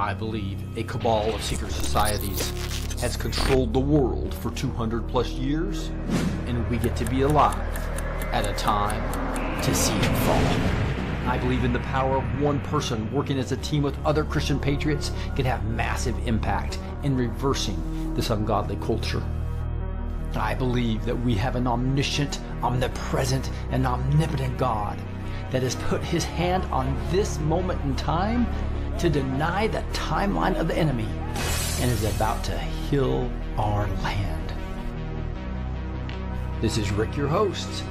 I believe a cabal of secret societies has controlled the world for 200 plus years, and we get to be alive at a time to see it fall. I believe in the power of one person working as a team with other Christian patriots can have massive impact in reversing this ungodly culture. I believe that we have an omniscient, omnipresent, and omnipotent God that has put his hand on this moment in time to deny the timeline of the enemy and is about to heal our land. This is Rick, your host,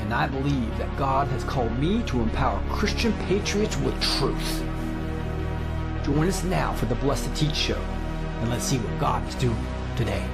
and I believe that God has called me to empower Christian patriots with truth. Join us now for the Blessed Teach Show, and let's see what God is doing today.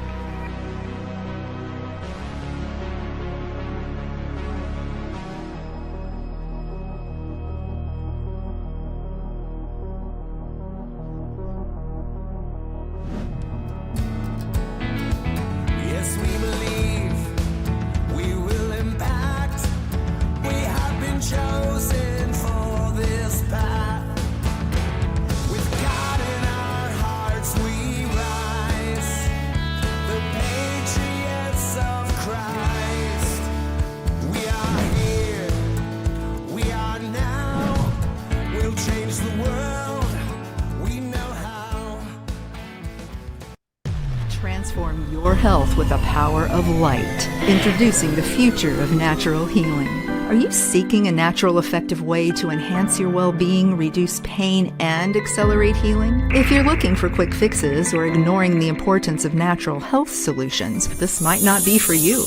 Transform your health with the power of light. Introducing the future of natural healing. Are you seeking a natural, effective way to enhance your well-being, reduce pain, and accelerate healing? If you're looking for quick fixes or ignoring the importance of natural health solutions, this might not be for you.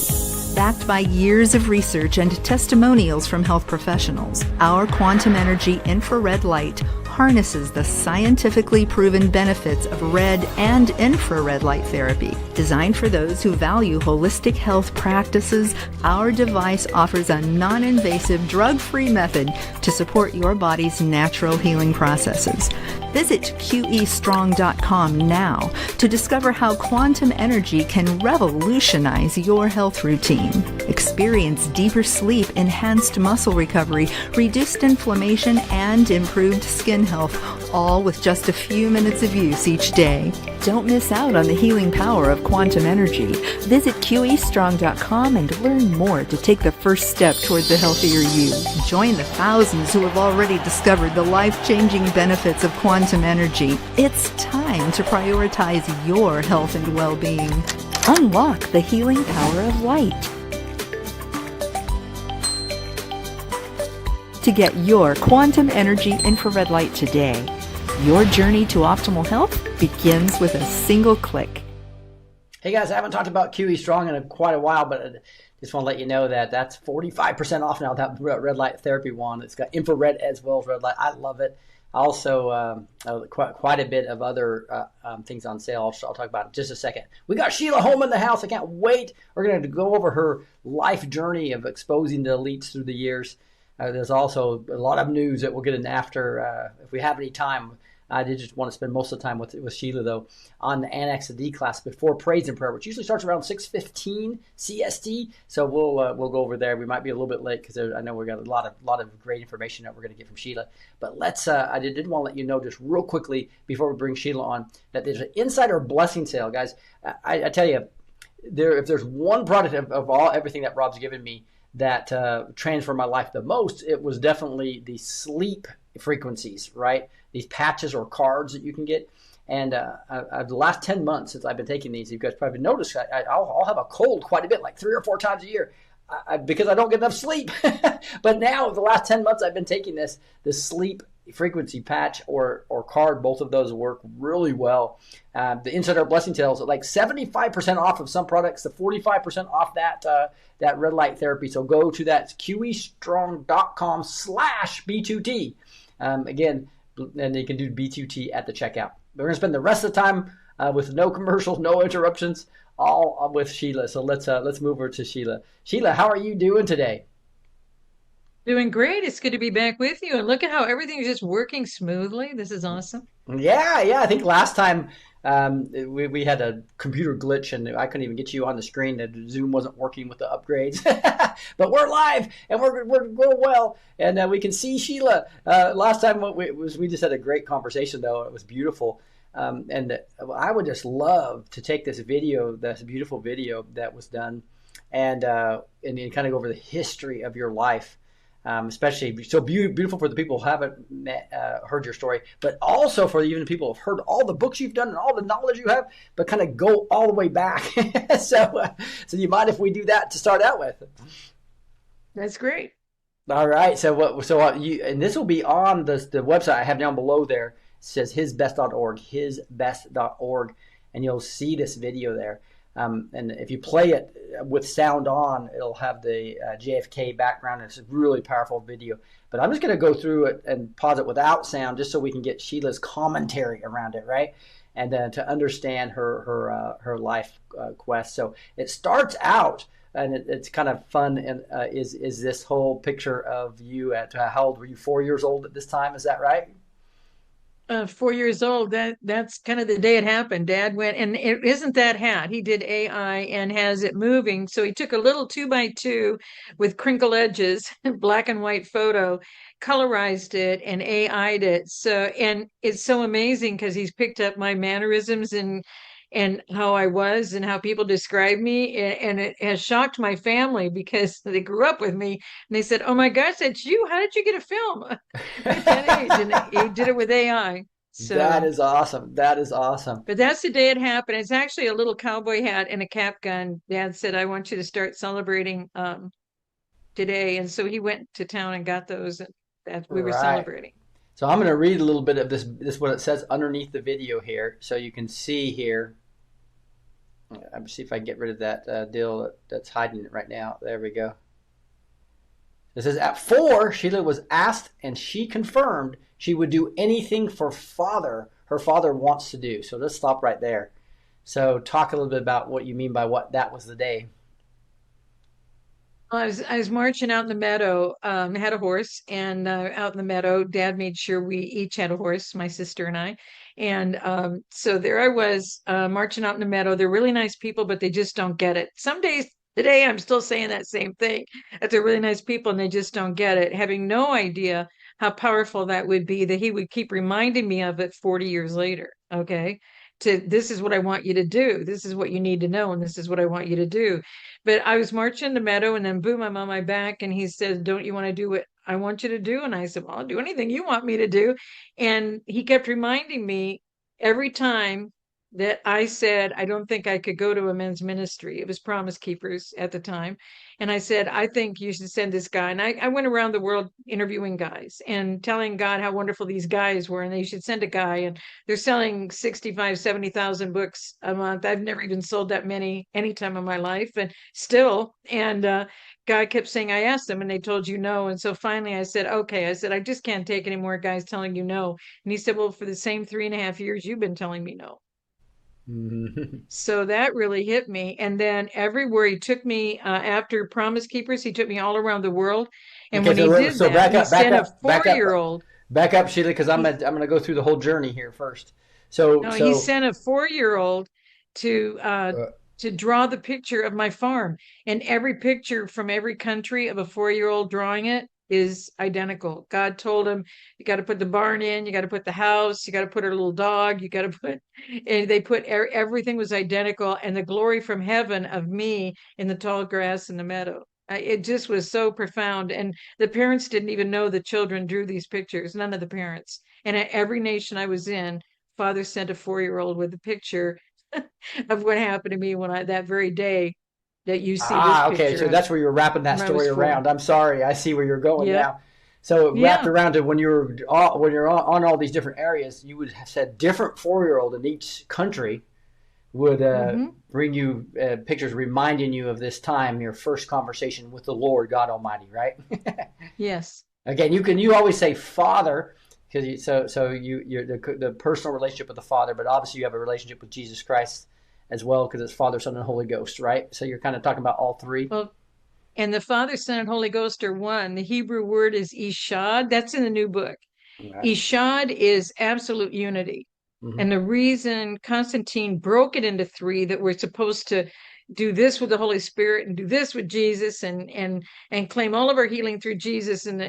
Backed by years of research and testimonials from health professionals, our quantum energy infrared light harnesses the scientifically proven benefits of red and infrared light therapy. Designed for those who value holistic health practices, our device offers a non-invasive, drug-free method to support your body's natural healing processes. Visit QEstrong.com now to discover how quantum energy can revolutionize your health routine. Experience deeper sleep, enhanced muscle recovery, reduced inflammation, and improved skin health, all with just a few minutes of use each day. Don't miss out on the healing power of quantum energy. Visit QEstrong.com and learn more to take the first step toward the healthier you. Join the thousands who have already discovered the life-changing benefits of quantum energy. It's time to prioritize your health and well-being. Unlock the healing power of light. To get your quantum energy infrared light today, your journey to optimal health begins with a single click. Hey guys, I haven't talked about QE Strong in quite a while, but I just want to let you know that that's 45% off now, that red light therapy wand. It's got infrared as well as red light. I love it. Also, quite a bit of other things on sale. I'll talk about it in just a second. We got Sheila Holm in the house. I can't wait. We're going to go over her life journey of exposing the elites through the years. There's also a lot of news that we'll get in after if we have any time. I did just want to spend most of the time with Sheila, though, on the Annex D class before praise and prayer, which usually starts around 6:15 CST. So we'll go over there. We might be a little bit late because I know we got a lot of great information that we're going to get from Sheila. But let's I did want to let you know just real quickly before we bring Sheila on that there's an insider blessing sale, guys. I tell you, if there's one product of everything that Rob's given me that transformed my life the most, it was definitely the sleep frequencies, right? These patches or cards that you can get. And the last 10 months since I've been taking these, you guys probably noticed I'll have a cold quite a bit, like 3 or 4 times a year, because I don't get enough sleep. But now, the last 10 months I've been taking this sleep frequency patch or card. Both of those work really well. The Insider Blessing Tales are like 75% off of some products, to 45% off that red light therapy. So go to that QEstrong.com/B2T. Again, and you can do B2T at the checkout. We're going to spend the rest of the time with no commercials, no interruptions, all with Sheila. So let's move over to Sheila. Sheila, how are you doing today? Doing great. It's good to be back with you. And look at how everything is just working smoothly. This is awesome. Yeah, yeah. I think last time we had a computer glitch and I couldn't even get you on the screen. The Zoom wasn't working with the upgrades. But we're live and we're going well, and we can see Sheila. Last time we just had a great conversation though. It was beautiful. And I would just love to take this video, this beautiful video that was done, and kind of go over the history of your life. Especially so beautiful for the people who haven't heard your story, but also for even the people who've heard all the books you've done and all the knowledge you have, but kind of go all the way back. So you mind if we do that to start out with? That's great. All right. And this will be on the website I have down below there. It says hisbest.org, hisbest.org, and you'll see this video there. And if you play it with sound on, it'll have the JFK background. It's a really powerful video. But I'm just going to go through it and pause it without sound just so we can get Sheila's commentary around it, right? And to understand her life quest. So it starts out, and it's kind of fun, and is this whole picture of you at, how old were you, 4 years old at this time? Is that right? 4 years old. That's kind of the day it happened. Dad went, and it isn't that hat. He did AI and has it moving. So he took a little 2x2 with crinkle edges, black and white photo, colorized it, and AI'd it. So, and it's so amazing because he's picked up my mannerisms and how I was and how people describe me. And it has shocked my family because they grew up with me and they said, "Oh my gosh, that's you. How did you get a film at that age?" And he did it with AI. That So, is awesome. That is awesome. but that's the day it happened. It's actually a little cowboy hat and a cap gun. Dad said, "I want you to start celebrating today." And so he went to town and got those that we were Right. celebrating. So I'm going to read a little bit of this what it says underneath the video here, so you can see here. Let me see if I can get rid of that deal that's hiding it right now. There we go. It says at 4, Sheila was asked, and she confirmed she would do anything for father. Her father wants to do. So let's stop right there. So talk a little bit about what you mean by what that was the day. I was marching out in the meadow. Had a horse, and out in the meadow, Dad made sure we each had a horse, my sister and I. And so there I was marching out in the meadow. They're really nice people, but they just don't get it. Some days today, I'm still saying that same thing. That they're really nice people, and they just don't get it, having no idea how powerful that would be. That he would keep reminding me of it 40 years later. Okay. This is what I want you to do. This is what you need to know, and this is what I want you to do. But I was marching the meadow, and then boom, I'm on my back, and he said, "Don't you want to do what I want you to do?" And I said, "Well, I'll do anything you want me to do." And he kept reminding me every time that I said, "I don't think I could go to a men's ministry." It was Promise Keepers at the time. And I said, "I think you should send this guy." And I went around the world interviewing guys and telling God how wonderful these guys were, and they should send a guy. And they're selling 65, 70,000 books a month. I've never even sold that many any time in my life, and still. And God kept saying, "I asked them and they told you no." And so finally I said, "Okay." I said, "I just can't take any more guys telling you no." And he said, "Well, for the same 3.5 years, you've been telling me no." So that really hit me. And then everywhere he took me after Promise Keepers, he took me all around the world. And Okay, when he so did so that, back he up, back sent a up, back up, 4 year old. back up, Sheila, because I'm He gonna, I'm going to go through the whole journey here first. So No, he so sent a 4 year old to uh, uh, to draw the picture of my farm, and every picture from every country of a 4 year old drawing it is identical. God told him, "You got to put the barn in, you got to put the house, you got to put a little dog, you got to put," and they put everything was identical, and the glory from heaven of me in the tall grass in the meadow. It just was so profound, and the parents didn't even know the children drew these pictures. None of the parents. And at every nation I was in, father sent a 4 year old with a picture of what happened to me when that very day that you see this okay, picture so on that's where you're wrapping that when I was story four. around. I'm sorry, I see where you're going Yep. now. So it wrapped Yeah. around to when you're on all these different areas, you would have said different 4 year old in each country would Hmm. bring you pictures reminding you of this time, your first conversation with the Lord God Almighty, right? Yes. Again, you always say Father because you're the personal relationship with the Father, but obviously you have a relationship with Jesus Christ as well because it's Father, Son, and Holy Ghost, right? So you're kind of talking about all three. Well, And the Father, Son, and Holy Ghost are one. The Hebrew word is Ishad. That's in the new book. Right. Ishad is absolute unity. Hmm. And the reason Constantine broke it into three, that we're supposed to do this with the Holy Spirit and do this with Jesus, and claim all of our healing through Jesus. And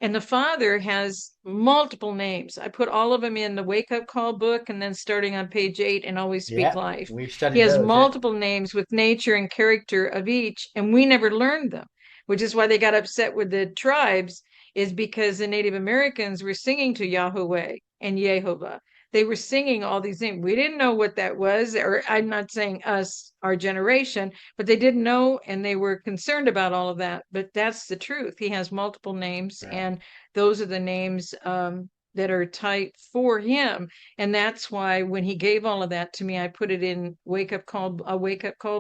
the Father has multiple names. I put all of them in the Wake Up Call book, and then starting on page 8 and Always Speak Yeah, Life. we've He studied has those. Yeah. multiple names with nature and character of each, and we never learned them, which is why they got upset with the tribes, is because the Native Americans were singing to Yahweh and Yehovah. They were singing all these things. We didn't know what that was, or I'm not saying us, our generation, but they didn't know, and they were concerned about all of that. But that's the truth. He has multiple names, Right. and those are the names that are tight for him. And that's why when he gave all of that to me, I put it in a Wake Up Call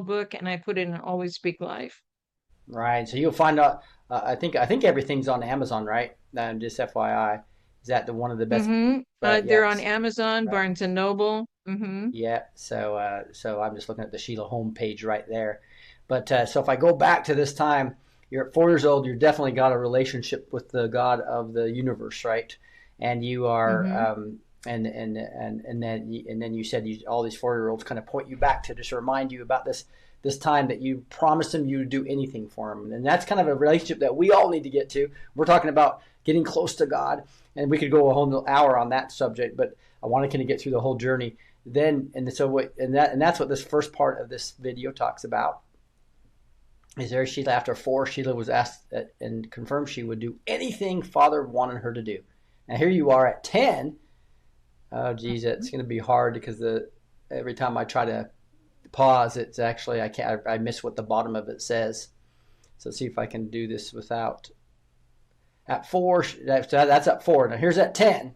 book, and I put it in Always Speak Life. Right. So you'll find out. I think everything's on Amazon, right? Just FYI, is that the one of the best? Mm-hmm. Right. They're on Yes. Amazon, Right. Barnes and Noble. Mm-hmm. Yeah. So I'm just looking at the Sheila Holm page right there. But so if I go back to this time, you're at 4 years old. You're definitely got a relationship with the God of the universe, right? And you are, Mm-hmm. and then you said all these 4 year olds kind of point you back to just remind you about this time that you promised him you would do anything for him, and that's kind of a relationship that we all need to get to. We're talking about getting close to God, and we could go a whole hour on that subject, but I want to kind of get through the whole journey. Then and so what and that's what this first part of this video talks about. Is there Sheila after 4? Sheila was asked and confirmed she would do anything Father wanted her to do. Now here you are at 10. Oh geez, it's going to be hard because every time I try to pause, it's actually I miss what the bottom of it says. So let's see if I can do this without. At 4, that's at 4. Now here's at 10.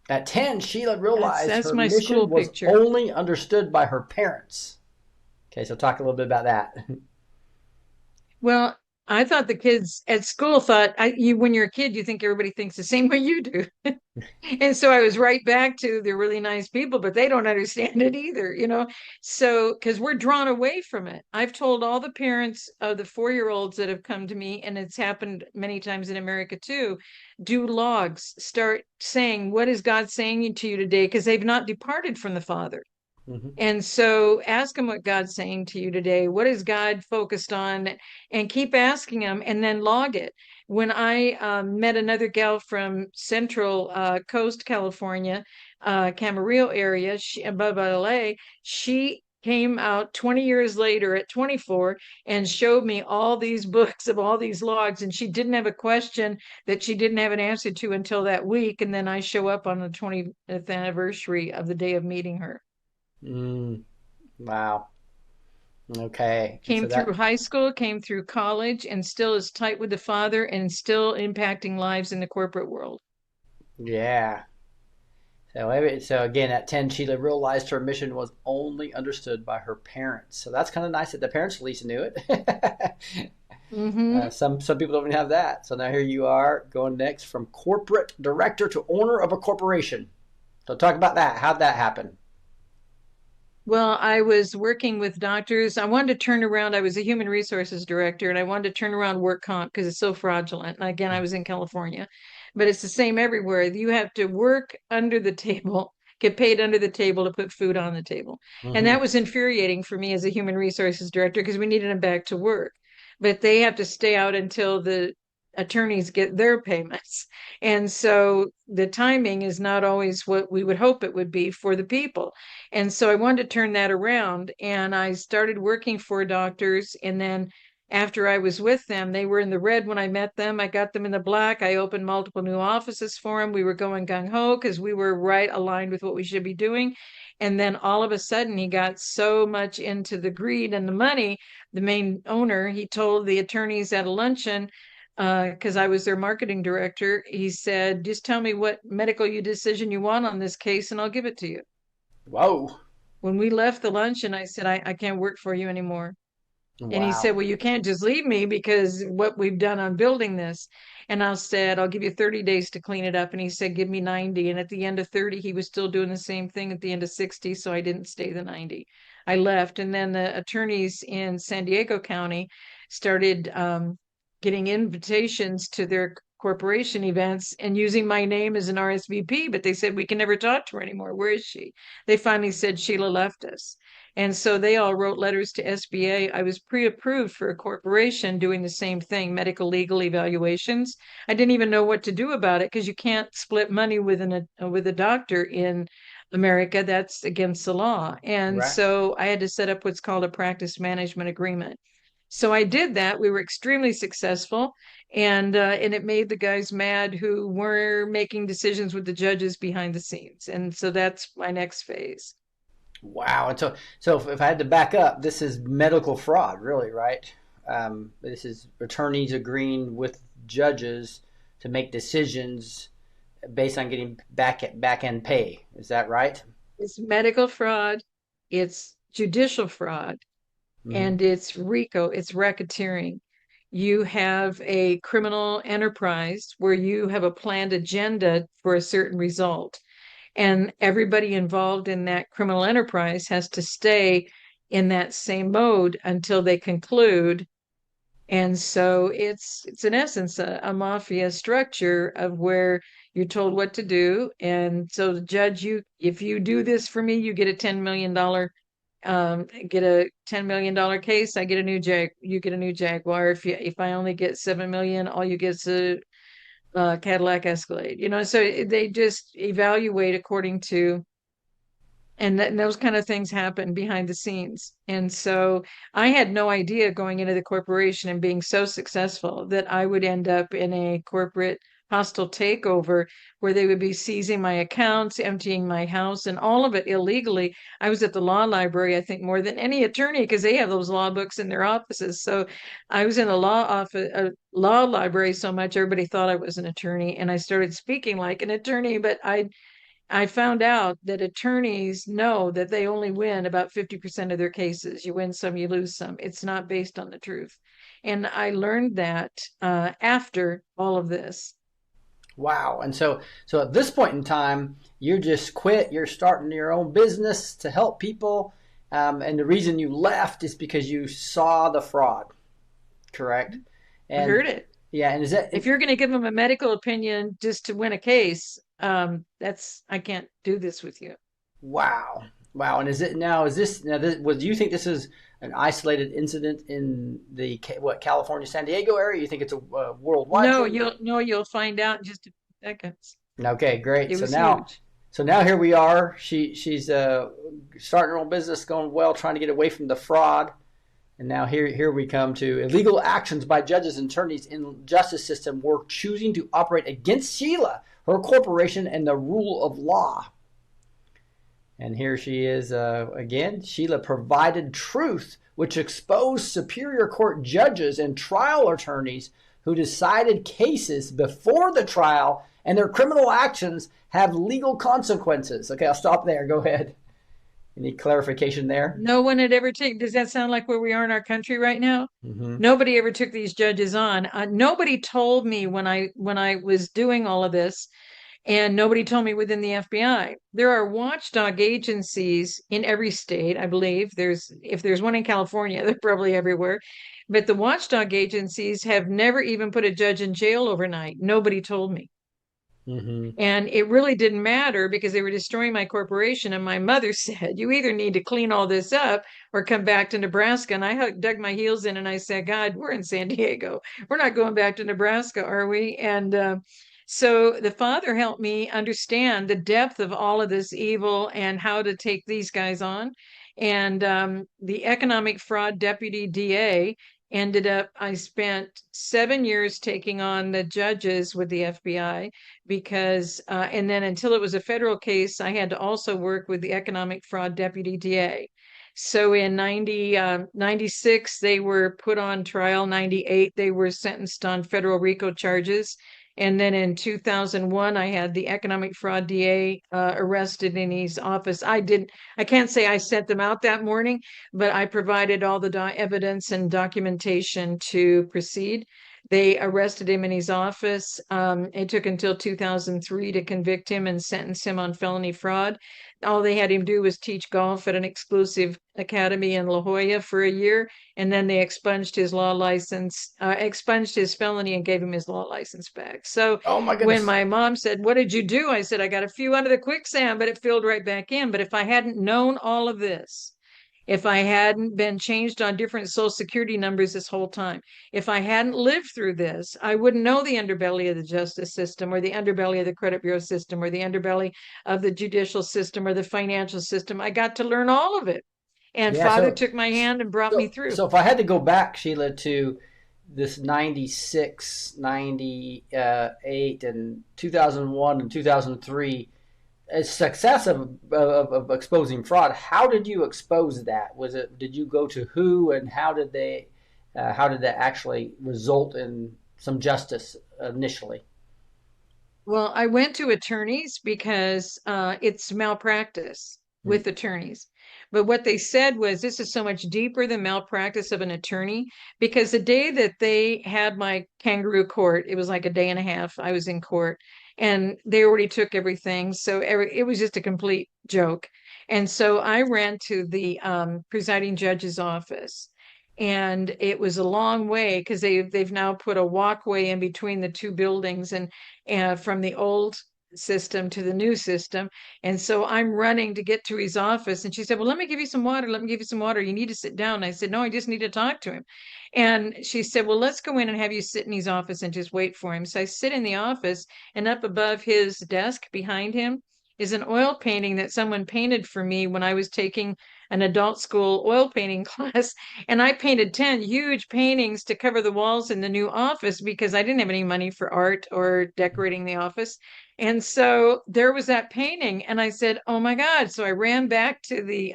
At 10, Sheila realized That's her my mission school was picture. only understood by her parents. Okay, so talk a little bit about that. Well, I thought the kids at school thought when you're a kid, you think everybody thinks the same way you do. And so I was right back to they're really nice people, but they don't understand it either. So, because we're drawn away from it. I've told all the parents of the 4-year-olds that have come to me, and it's happened many times in America too, do logs, start saying, what is God saying to you today? Because they've not departed from the Father. Hmm. And so ask him what God's saying to you today. What is God focused on? And keep asking him, and then log it. When I met another gal from Central Coast, California, Camarillo area, above LA, she came out 20 years later at 24 and showed me all these books of all these logs. And she didn't have a question that she didn't have an answer to until that week. And then I show up on the 20th anniversary of the day of meeting her. Wow. Okay. Came So through that, high school, came through college, and still is tight with the Father and still impacting lives in the corporate world. yeah. So again, at 10, Sheila realized her mission was only understood by her parents. So that's kind of nice that the parents at least knew it. Mm-hmm. Some people don't even have that. So now here you are going next from corporate director to owner of a corporation. So talk about that. How'd that happen? Well, I was working with doctors. I wanted to turn around. I was a human resources director, and I wanted to turn around work comp because it's so fraudulent. And again, I was in California, but it's the same everywhere. You have to work under the table, get paid under the table to put food on the table. And that Hmm. was infuriating for me as a human resources director because we needed them back to work. But they have to stay out until the attorneys get their payments. And so the timing is not always what we would hope it would be for the people. And so I wanted to turn that around, and I started working for doctors. And then after I was with them, they were in the red when I met them. I got them in the black. I opened multiple new offices for them. We were going gung ho because we were right aligned with what we should be doing. And then all of a sudden, he got so much into the greed and the money. The main owner, he told the attorneys at a luncheon, because I was their marketing director, he said, just tell me what medical decision you want on this case, and I'll give it to you. Whoa. When we left the luncheon, I said, I can't work for you anymore. And he said, Wow. well, you can't just leave me because what we've done on building this. And I said, I'll give you 30 days to clean it up. And he said, give me 90. And at the end of 30, he was still doing the same thing at the end of 60. So I didn't stay the 90. I left. And then the attorneys in San Diego County started getting invitations to their corporation events and using my name as an RSVP. But they said, we can never talk to her anymore. Where is she? They finally said, Sheila left us. And so they all wrote letters to SBA. I was pre-approved for a corporation doing the same thing, medical legal evaluations. I didn't even know what to do about it because you can't split money with a doctor in America. That's against the law. And Right. so I had to set up what's called a practice management agreement. So I did that. We were extremely successful, and it made the guys mad who were making decisions with the judges behind the scenes. And so that's my next phase. Wow. And so if I had to back up, this is medical fraud, really, right? This is attorneys agreeing with judges to make decisions based on getting back end pay. Is that right? It's medical fraud, it's judicial fraud, Hmm. and it's RICO, it's racketeering. You have a criminal enterprise where you have a planned agenda for a certain result, and everybody involved in that criminal enterprise has to stay in that same mode until they conclude. And so it's in essence a mafia structure of where you're told what to do. And so the judge, if you do this for me, you get a $10 million case. I get a new you get a new Jaguar. If I only get 7 million, all you get is a Cadillac Escalade. So they just evaluate according to, and those kind of things happen behind the scenes. And so I had no idea going into the corporation and being so successful that I would end up in a corporate hostile takeover where they would be seizing my accounts, emptying my house, and all of it illegally. I was at the law library, I think, more than any attorney because they have those law books in their offices. So I was in a law library so much everybody thought I was an attorney, and I started speaking like an attorney, but I found out that attorneys know that they only win about 50% of their cases. You win some, you lose some. It's not based on the truth. And I learned that after all of this. Wow. And so at this point in time, you just quit. You're starting your own business to help people. And the reason you left is because you saw the fraud, correct? I And heard it. yeah, and is that If you're going to give them a medical opinion just to win a case, I can't do this with you. wow. Wow. And is this now do you think this is an isolated incident in the California, San Diego area? You think it's a worldwide No, thing? you'll find out in just a few seconds. Okay, great. It So was now huge. So now here we are. She's starting her own business, going well, trying to get away from the fraud. And now here we come to illegal actions by judges and attorneys in the justice system were choosing to operate against Sheila, her corporation, and the rule of law. And here she is again. Sheila provided truth, which exposed Superior Court judges and trial attorneys who decided cases before the trial, and their criminal actions have legal consequences. Okay, I'll stop there. Go ahead. Any clarification there? No one had ever taken. Does that sound like where we are in our country right now? Mm-hmm. Nobody ever took these judges on. Nobody told me when I was doing all of this, and nobody told me within the FBI. There are watchdog agencies in every state, I believe. If there's one in California, they're probably everywhere. But the watchdog agencies have never even put a judge in jail overnight. Nobody told me. Mm-hmm. And it really didn't matter because they were destroying my corporation. And my mother said, you either need to clean all this up or come back to Nebraska. And I dug my heels in and I said, God, we're in San Diego. We're not going back to Nebraska, are we? And so the Father helped me understand the depth of all of this evil and how to take these guys on. And the economic fraud deputy DA ended up, I spent 7 years taking on the judges with the FBI because, and then until it was a federal case, I had to also work with the economic fraud deputy DA. So in 96, they were put on trial. 98, they were sentenced on federal RICO charges. And then in 2001, I had the economic fraud DA arrested in his office. I can't say I sent them out that morning, but I provided all the evidence and documentation to proceed. They arrested him in his office. It took until 2003 to convict him and sentence him on felony fraud. All they had him do was teach golf at an exclusive academy in La Jolla for a year, and then they expunged his law license, expunged his felony, and gave him his law license back. So Oh my when goodness. my mom said, "What did you do?" I said, "I got a few under the quicksand, but it filled right back in." But if I hadn't known all of this, if I hadn't been changed on different social security numbers this whole time, if I hadn't lived through this, I wouldn't know the underbelly of the justice system or the underbelly of the credit bureau system or the underbelly of the judicial system or the financial system. I got to learn all of it. And Yeah, Father took my hand and brought me through. so if I had to go back, Sheila, to this 96, 98, and 2001 and 2003, a success of exposing fraud, how did you expose that? Did you go to who, and how did that actually result in some justice initially? Well, I went to attorneys because it's malpractice Hmm. with attorneys. But what they said was this is so much deeper than malpractice of an attorney because the day that they had my kangaroo court, it was like a day and a half I was in court and they already took everything. So it was just a complete joke. And so I ran to the presiding judge's office. And it was a long way because they've now put a walkway in between the two buildings and from the old system to the new system. And so I'm running to get to his office. And she said, "Well, let me give you some water. Let me give you some water. You need to sit down." And I said, "No, I just need to talk to him." And she said, "Well, let's go in and have you sit in his office and just wait for him." So I sit in the office, and up above his desk behind him is an oil painting that someone painted for me when I was taking an adult school oil painting class. And I painted 10 huge paintings to cover the walls in the new office because I didn't have any money for art or decorating the office. And so there was that painting, and I said, "Oh my God." So I ran back to the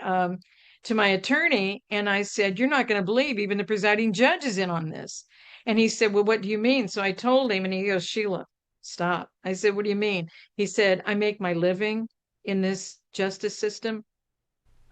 to my attorney and I said, "You're not going to believe even the presiding judge is in on this." And he said, "Well, what do you mean?" So I told him, and he goes, "Sheila, stop." I said, "What do you mean?" He said, "I make my living in this justice system.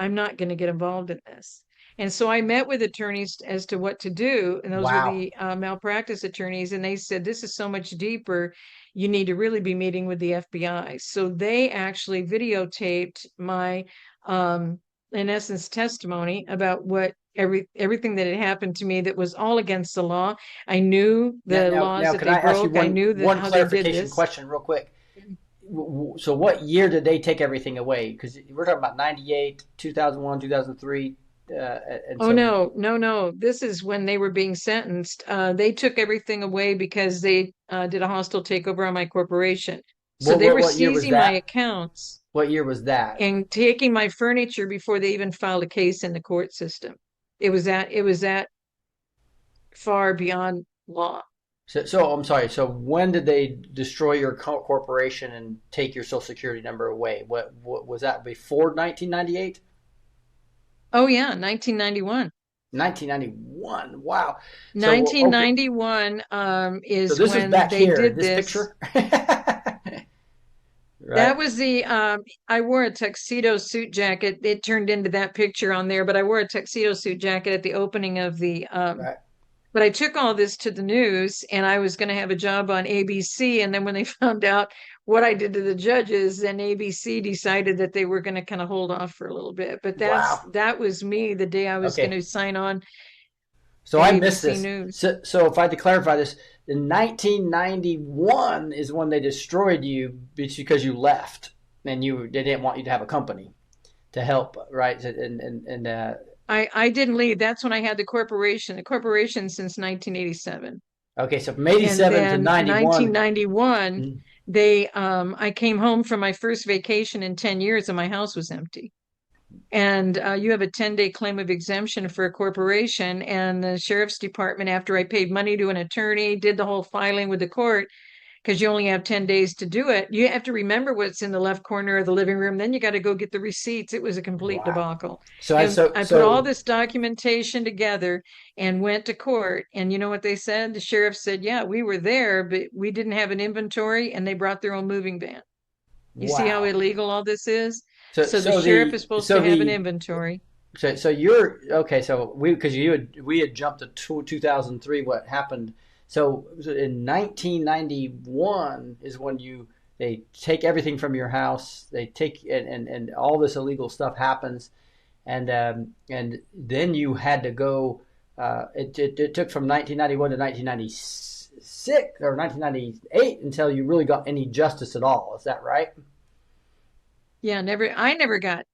I'm not going to get involved in this." And so I met with attorneys as to what to do. And those were Wow. the malpractice attorneys. And they said, "This is so much deeper. You need to really be meeting with the FBI." So they actually videotaped my, in essence, testimony about what everything that had happened to me that was all against the law. I knew the laws Now, that can they I ask you broke. I knew that one how they did clarification this. question, real quick? So, what year did they take everything away? Because we're talking about 98, 2001, 2003, and Oh so no, no, no. This is when they were being sentenced. They took everything away because they did a hostile takeover on my corporation. So they were what year was seizing my that? accounts What year was that? and taking my furniture before they even filed a case in the court system. It was that far beyond law. So I'm sorry. So when did they destroy your corporation and take your Social Security number away? What was that before 1998? Oh yeah, 1991. 1991. Wow. So okay. 1991 So is this is when back they here, did this this. picture, That right? was the I wore a tuxedo suit jacket. It turned into that picture on there, but I wore a tuxedo suit jacket at the opening of the Right. but I took all this to the news and I was going to have a job on ABC, and then when they found out what I did to the judges, then ABC decided that they were going to kind of hold off for a little bit. But Wow. that was me the day I was going Okay. to sign on So to I missed ABC this. News. So if I had to clarify this, in 1991 is when they destroyed you because you left and they didn't want you to have a company to help, right? And I didn't leave. That's when I had the corporation since 1987. okay, so from And 87 to then 91. 1991, Mm, I came home from my first vacation in 10 years and my house was empty. And you have a 10-day claim of exemption for a corporation. And the sheriff's department, after I paid money to an attorney, did the whole filing with the court, because you only have 10 days to do it. You have to remember what's in the left corner of the living room. Then you got to go get the receipts. It was a complete Wow. debacle. So I And so I put all so this documentation together and went to court. And you know what they said? The sheriff said, yeah, we were there, but we didn't have an inventory, and they brought their own moving van. You see how wow. illegal all this is? So So the so sheriff the is supposed so to have an the inventory. so you're okay. So we had jumped to 2003. What happened? So in 1991 is when they take everything from your house. They take and all this illegal stuff happens, and then you had to go. It took from 1991 to 1996 or 1998 until you really got any justice at all. Is that right? Yeah, I never got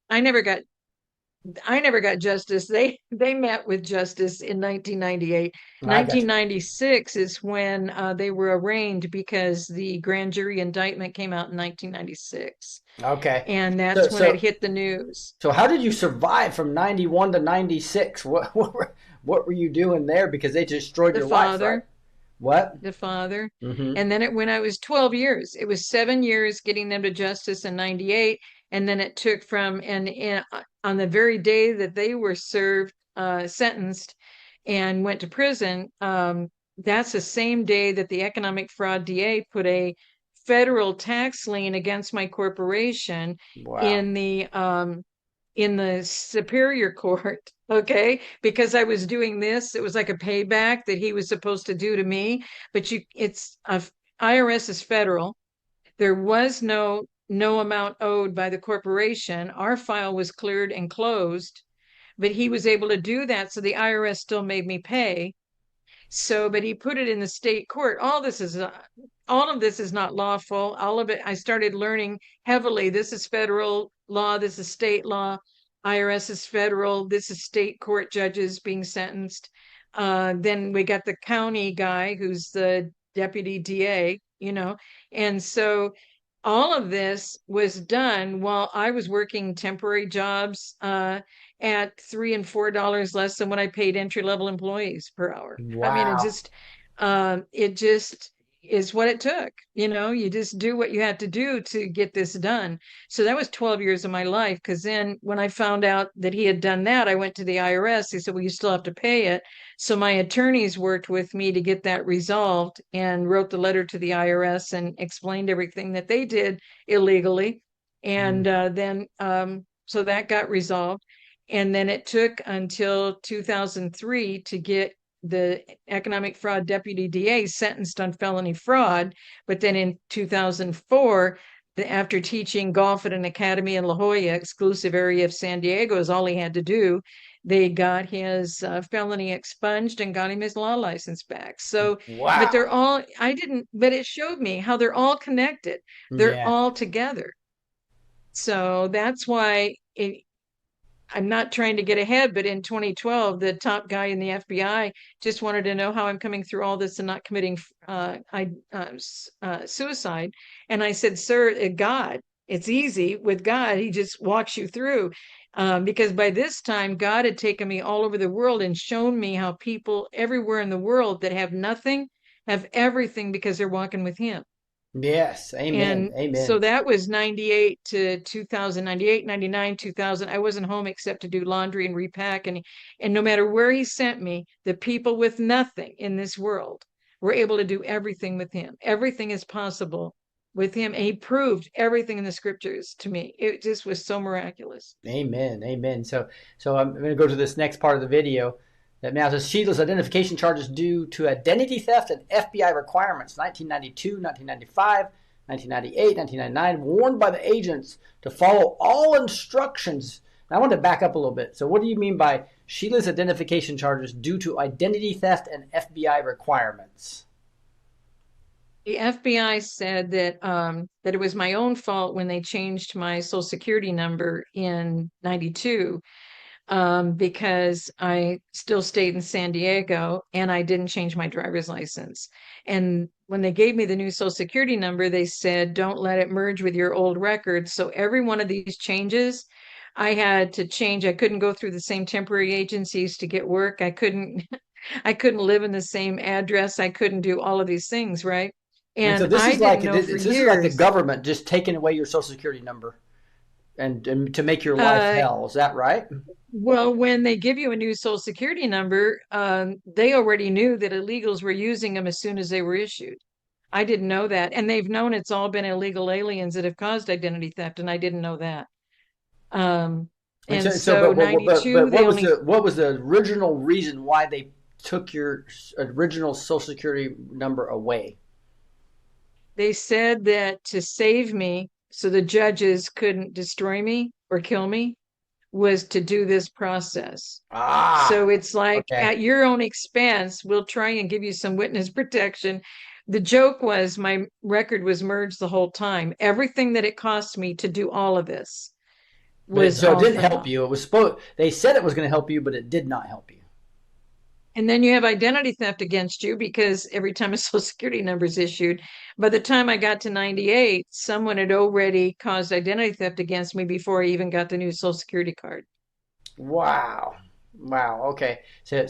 justice. They met with justice in 1998. I got you. 1996 is when they were arraigned because the grand jury indictment came out in 1996, Okay. and So that's when it so hit the news. So how did you survive from 91 to 96? What were you doing there? Because they destroyed The your life, right? father, What? the father, Mm-hmm. and then when I was 12 years, it was 7 years getting them to justice in 98, and then it took from and on the very day that they were sentenced and went to prison, that's the same day that the economic fraud DA put a federal tax lien against my corporation Wow. in the Superior Court, okay? Because I was doing this, it was like a payback that he was supposed to do to me. But IRS is federal. There was no amount owed by the corporation. Our file was cleared and closed, but he was able to do that, so the IRS still made me pay. So, but he put it in the state court. All of this is not lawful. All of it, I started learning heavily. This is federal law. This is state law. IRS is federal. This is state court judges being sentenced. Then we got the county guy who's the deputy DA. And so all of this was done while I was working temporary jobs at $3 and $4 less than what I paid entry level employees per hour. I mean, Wow. it just is what it took. You just do what you had to do to get this done. So that was 12 years of my life. Because then when I found out that he had done that, I went to the IRS. He said, well, you still have to pay it. So my attorneys worked with me to get that resolved and wrote the letter to the IRS and explained everything that they did illegally. And then, so that got resolved. And then it took until 2003 to get the economic fraud deputy DA sentenced on felony fraud. But then in 2004, after teaching golf at an academy in La Jolla, exclusive area of San Diego, is all he had to do. They got his felony expunged and got him his law license back. So, but Wow. but it showed me how they're all connected. They're Yeah. all together. So that's why I'm not trying to get ahead, but in 2012, the top guy in the FBI just wanted to know how I'm coming through all this and not committing suicide. And I said, sir, God, it's easy with God. He just walks you through. Because by this time, God had taken me all over the world and shown me how people everywhere in the world that have nothing have everything because they're walking with Him. Yes. Amen. And so Amen. that was 98 to 2000, 98, 99, 2000. I wasn't home except to do laundry and repack. And no matter where he sent me, the people with nothing in this world were able to do everything with him. Everything is possible with him. And he proved everything in the scriptures to me. It just was so miraculous. Amen. Amen. So I'm going to go to this next part of the video. That now says Sheila's identification charges due to identity theft and FBI requirements 1992, 1995, 1998, 1999, warned by the agents to follow all instructions. Now, I want to back up a little bit. So what do you mean by Sheila's identification charges due to identity theft and FBI requirements? The FBI said that it was my own fault when they changed my social security number in 92, because I still stayed in San Diego and I didn't change my driver's license. And when they gave me the new social security number, they said, don't let it merge with your old records. So every one of these changes, I had to change. I couldn't go through the same temporary agencies to get work. I couldn't I couldn't live in the same address. I couldn't do all of these things, right? And so And I didn't know for this is like the years. government just taking away your social security number and to make your life Uh, hell. Is that right? well, when they give you a new social security number, they already knew that illegals were using them as soon as they were issued. I didn't know that. And they've known it's all been illegal aliens that have caused identity theft, and I didn't know that. Um, And and so but 92, they only what was the original reason why they took your original social security number away? they said that to save me so the judges couldn't destroy me or kill me was to do this process. Ah, So it's like okay. at your own expense, we'll try and give you some witness protection. The joke was my record was merged the whole time. Everything that it cost me to do all of this was So it all didn't for help naught. you. It was supposed. They said it was going to help you, but it did not help you. And then you have identity theft against you because every time a social security number is issued, by the time I got to 98, someone had already caused identity theft against me before I even got the new social security card. Wow. Wow. Okay. So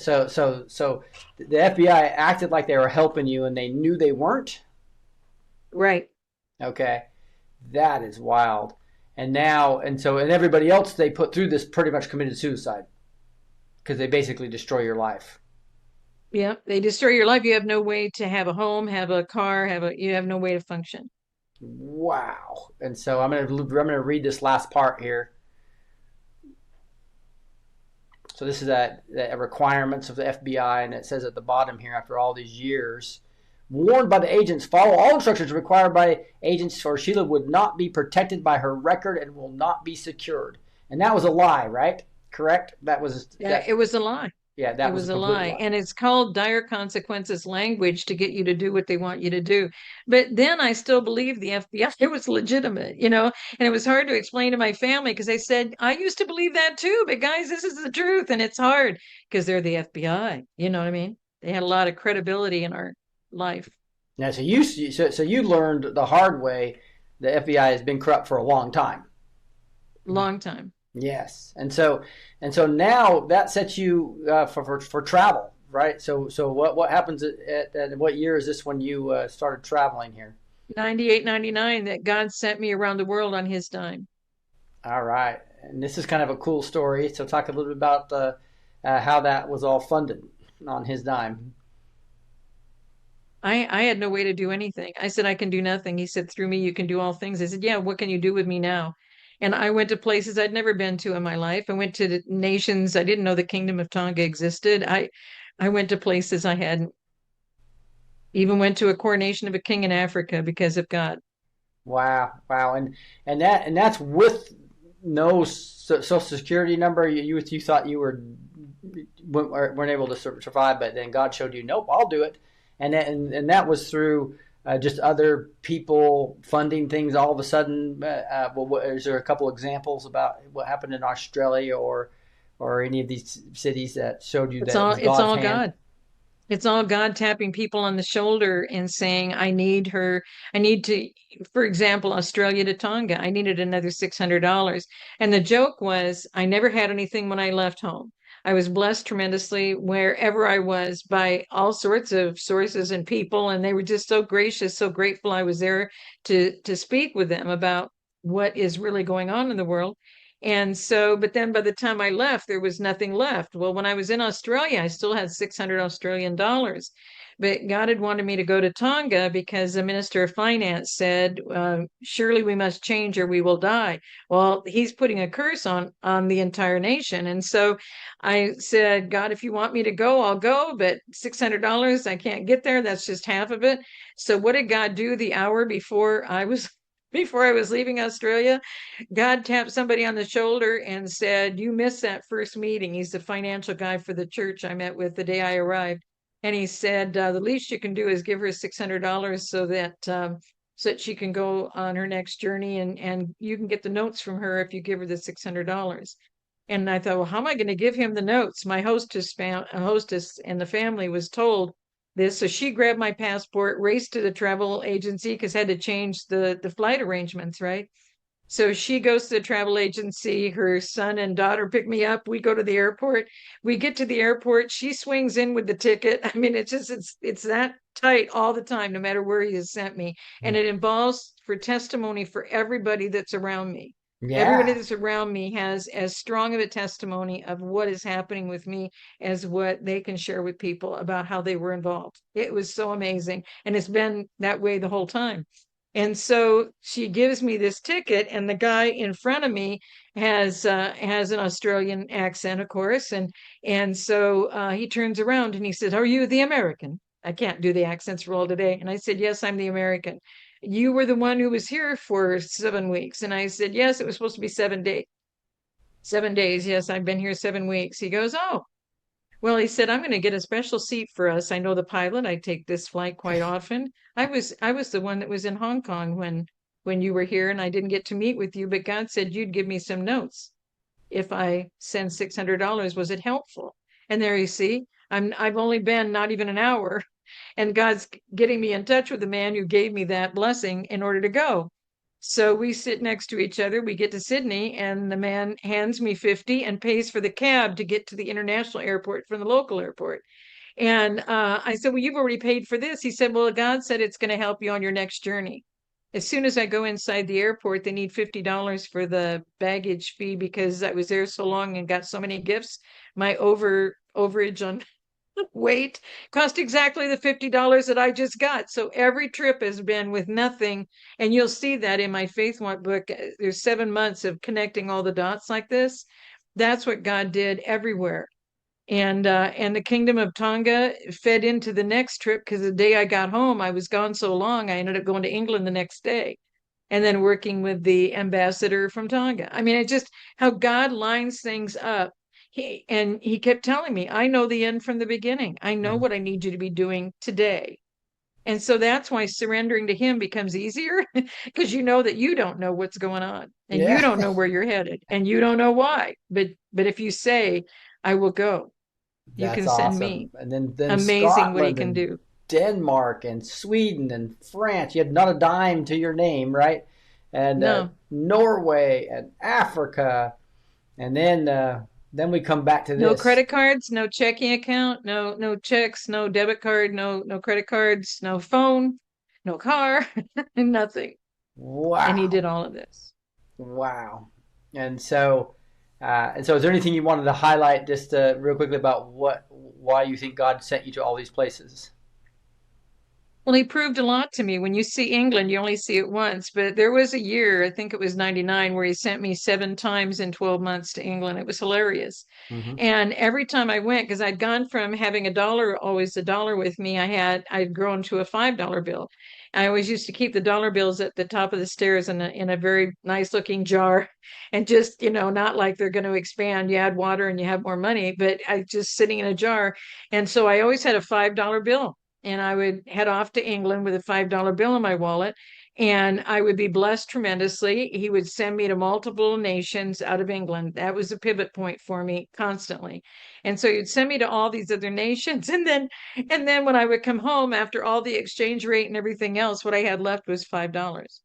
the FBI acted like they were helping you, and they knew they weren't. Right. Okay. That is wild. And everybody else they put through this pretty much committed suicide because they basically destroy your life. Yeah. They destroy your life. You have no way to have a home, have a car, you have no way to function. Wow. And so I'm gonna read this last part here. So this is a requirements of the FBI, and it says at the bottom here, after all these years, warned by the agents, follow all instructions required by agents, or Sheila would not be protected by her record and will not be secured. And that was a lie, right? Correct. That was Yeah, that. it was a lie. Yeah, It that was a was a complete lie. lie. And it's called dire consequences language to get you to do what they want you to do. But then I still believe the FBI was legitimate, and it was hard to explain to my family because they said, I used to believe that too, but guys, this is the truth. And it's hard because they're the FBI. You know what I mean? They had a lot of credibility in our life. Now, so you learned the hard way. The FBI has been corrupt for a long time. Long time. Yes, and so now that sets you for travel, right? So what happens at what year is this when you started traveling here? 98, 99, that God sent me around the world on his dime. All right, and this is kind of a cool story. So talk a little bit about how that was all funded on his dime. I had no way to do anything. I said, I can do nothing. He said, through me, you can do all things. I said, yeah, what can you do with me now? And I went to places I'd never been to in my life. I went to the nations. I didn't know the Kingdom of Tonga existed. I went to places I hadn't even went to a coronation of a king in Africa because of God. Wow, wow, and that's with no social security number. You thought you weren't able to survive, but then God showed you, nope, I'll do it, and that was through just other people funding things. All of a sudden, is there a couple examples about what happened in Australia or any of these cities that showed you that it was It's God's all hand? God. It's all God tapping people on the shoulder and saying, I need her. I need to, for example, Australia to Tonga. I needed another $600. And the joke was, I never had anything when I left home. I was blessed tremendously wherever I was by all sorts of sources and people, and they were just so gracious, so grateful I was there to speak with them about what is really going on in the world. And so, but then by the time I left, there was nothing left. Well, when I was in Australia, I still had 600 Australian dollars. But God had wanted me to go to Tonga because the Minister of Finance said, surely we must change or we will die. Well, he's putting a curse on the entire nation. And so I said, God, if you want me to go, I'll go. But $600, I can't get there. That's just half of it. So what did God do the hour before I was before I was leaving Australia? God tapped somebody on the shoulder and said, you missed that first meeting. He's the financial guy for the church I met with the day I arrived. And he said, the least you can do is give her $600 so that she can go on her next journey, and you can get the notes from her if you give her the $600. And I thought, well, how am I going to give him the notes? My hostess and the family was told this. So she grabbed my passport, raced to the travel agency because had to change the flight arrangements, right? So she goes to the travel agency. Her son and daughter pick me up. We go to the airport. We get to the airport. She swings in with the ticket. I mean, it's that tight all the time, no matter where he has sent me. And it involves for testimony for everybody that's around me. Everybody Yeah. that's around me has as strong of a testimony of what is happening with me as what they can share with people about how they were involved. It was so amazing. And it's been that way the whole time. And so she gives me this ticket, and the guy in front of me has an Australian accent, of course, and so he turns around and he says, "Are you the American?" I can't do the accents for all today, and I said, "Yes, I'm the American." "You were the one who was here for 7 weeks," and I said, "Yes, it was supposed to be 7 days." 7 days, yes, I've been here 7 weeks. He goes, "Oh, well," he said, "I'm going to get a special seat for us. I know the pilot. I take this flight quite often. I was the one that was in Hong Kong when you were here, and I didn't get to meet with you, but God said you'd give me some notes if I send $600. Was it helpful?" And there you see, I've only been not even an hour, and God's getting me in touch with the man who gave me that blessing in order to go. So we sit next to each other. We get to Sydney, and the man hands me 50 and pays for the cab to get to the international airport from the local airport. And I said, "Well, you've already paid for this." He said, "Well, God said it's going to help you on your next journey." As soon as I go inside the airport, they need $50 for the baggage fee because I was there so long and got so many gifts. My overage on weight cost exactly the $50 that I just got. So every trip has been with nothing. And you'll see that in my Faith Walk book. There's 7 months of connecting all the dots like this. That's what God did everywhere. And the Kingdom of Tonga fed into the next trip because the day I got home, I was gone so long, I ended up going to England the next day and then working with the ambassador from Tonga. I mean, it just how God lines things up. He kept telling me, "I know the end from the beginning. I know Mhm. what I need you to be doing today." And so that's why surrendering to him becomes easier because you know that you don't know what's going on and you Yeah. don't know where you're headed and you don't know why. But if you say, "I will go," you That's can send me. awesome. And then Amazing what he Scotland can and do. Denmark and Sweden and France. You had not a dime to your name, right? And No, Norway and Africa. And then we come back to no this. credit cards, no checking account, no checks, no debit card, no credit cards, no phone, no car, nothing. And he did Wow. all of this. Wow. And so is there anything you wanted to highlight just real quickly about why you think God sent you to all these places? Well, he proved a lot to me. When you see England, you only see it once, but there was a year, I think it was 99, where he sent me 7 times in 12 months to England. It was hilarious. Hmm. And every time I went, because I'd gone from having a dollar, always a dollar with me, I'd grown to a $5 bill. I always used to keep the dollar bills at the top of the stairs in a very nice looking jar, and just, not like they're going to expand. You add water and you have more money, but I just sitting in a jar. And so I always had a $5 bill, and I would head off to England with a $5 bill in my wallet, and I would be blessed tremendously. He would send me to multiple nations out of England. That was a pivot point for me constantly. And so he'd send me to all these other nations. And then when I would come home after all the exchange rate and everything else, what I had left was $5.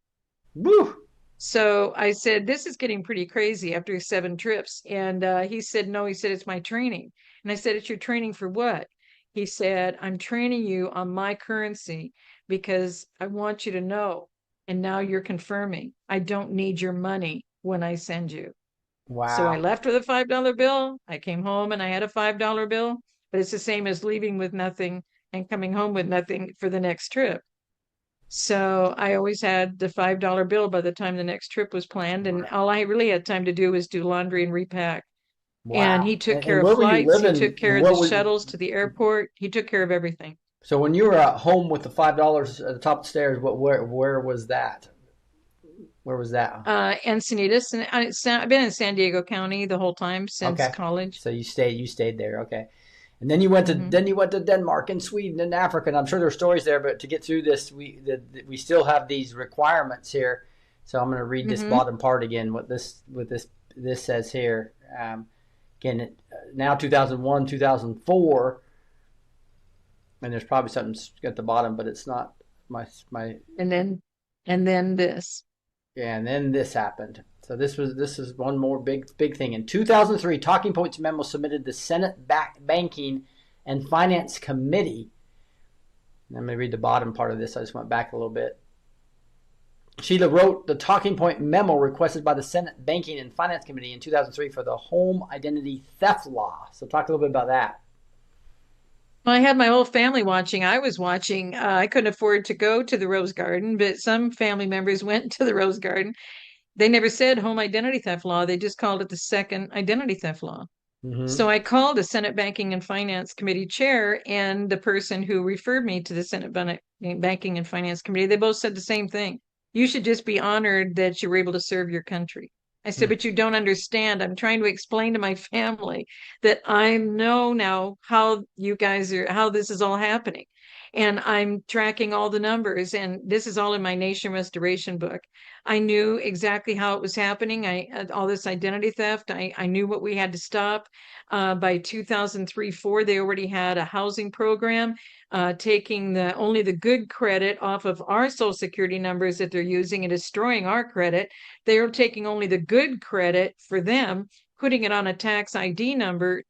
Woo! So I said, "This is getting pretty crazy after 7 trips." And he said, "No," he said, "it's my training." And I said, "It's your training for what?" He said, "I'm training you on my currency because I want you to know. And now you're confirming I don't need your money when I send you." So I Wow. left with a $5 bill. I came home and I had a $5 bill, but it's the same as leaving with nothing and coming home with nothing for the next trip. So I always had the $5 bill by the time the next trip was planned, and all I really had time to do was do laundry and repack. And Wow. he took care And of where were you flights, he living? took care of the shuttles to the airport, he took care of everything. So when you were at home with the $5 at the top of the stairs, where was that? Where was that? Encinitas, and I've been in San Diego County the whole time since Okay. college. So you stayed there. Okay. And Hmm. then you went to Denmark and Sweden and Africa. And I'm sure there are stories there, but to get through this, we still have these requirements here. So I'm going to read this Hmm. bottom part again. This says here. Again, now 2001, 2004, and there's probably something at the bottom, but it's not my. And then this. Yeah, and then this happened. So this is one more big thing. In 2003, Talking Points memo submitted the Senate Banking and Finance Committee Let me read the bottom part of this. I just went back a little bit. Sheila wrote the talking point memo requested by the Senate Banking and Finance Committee in 2003 for the Home Identity Theft Law. So talk a little bit about that. Well, I had my whole family watching. I was watching. I couldn't afford to go to the Rose Garden, but some family members went to the Rose Garden. They never said home identity theft law. They just called it the second identity theft law. Mm-hmm. So I called the Senate Banking and Finance Committee chair and the person who referred me to the Senate Banking and Finance Committee. They both said the same thing. You should just be honored that you were able to serve your country. I said, but you don't understand. I'm trying to explain to my family that I know now how you guys are, how this is all happening. And I'm tracking all the numbers, and this is all in my Nation Restoration book. I knew exactly how it was happening. All this identity theft. I knew what we had to stop. By 2003-4, they already had a housing program taking only the good credit off of our Social Security numbers that they're using and destroying our credit. They are taking only the good credit for them, putting it on a tax ID number,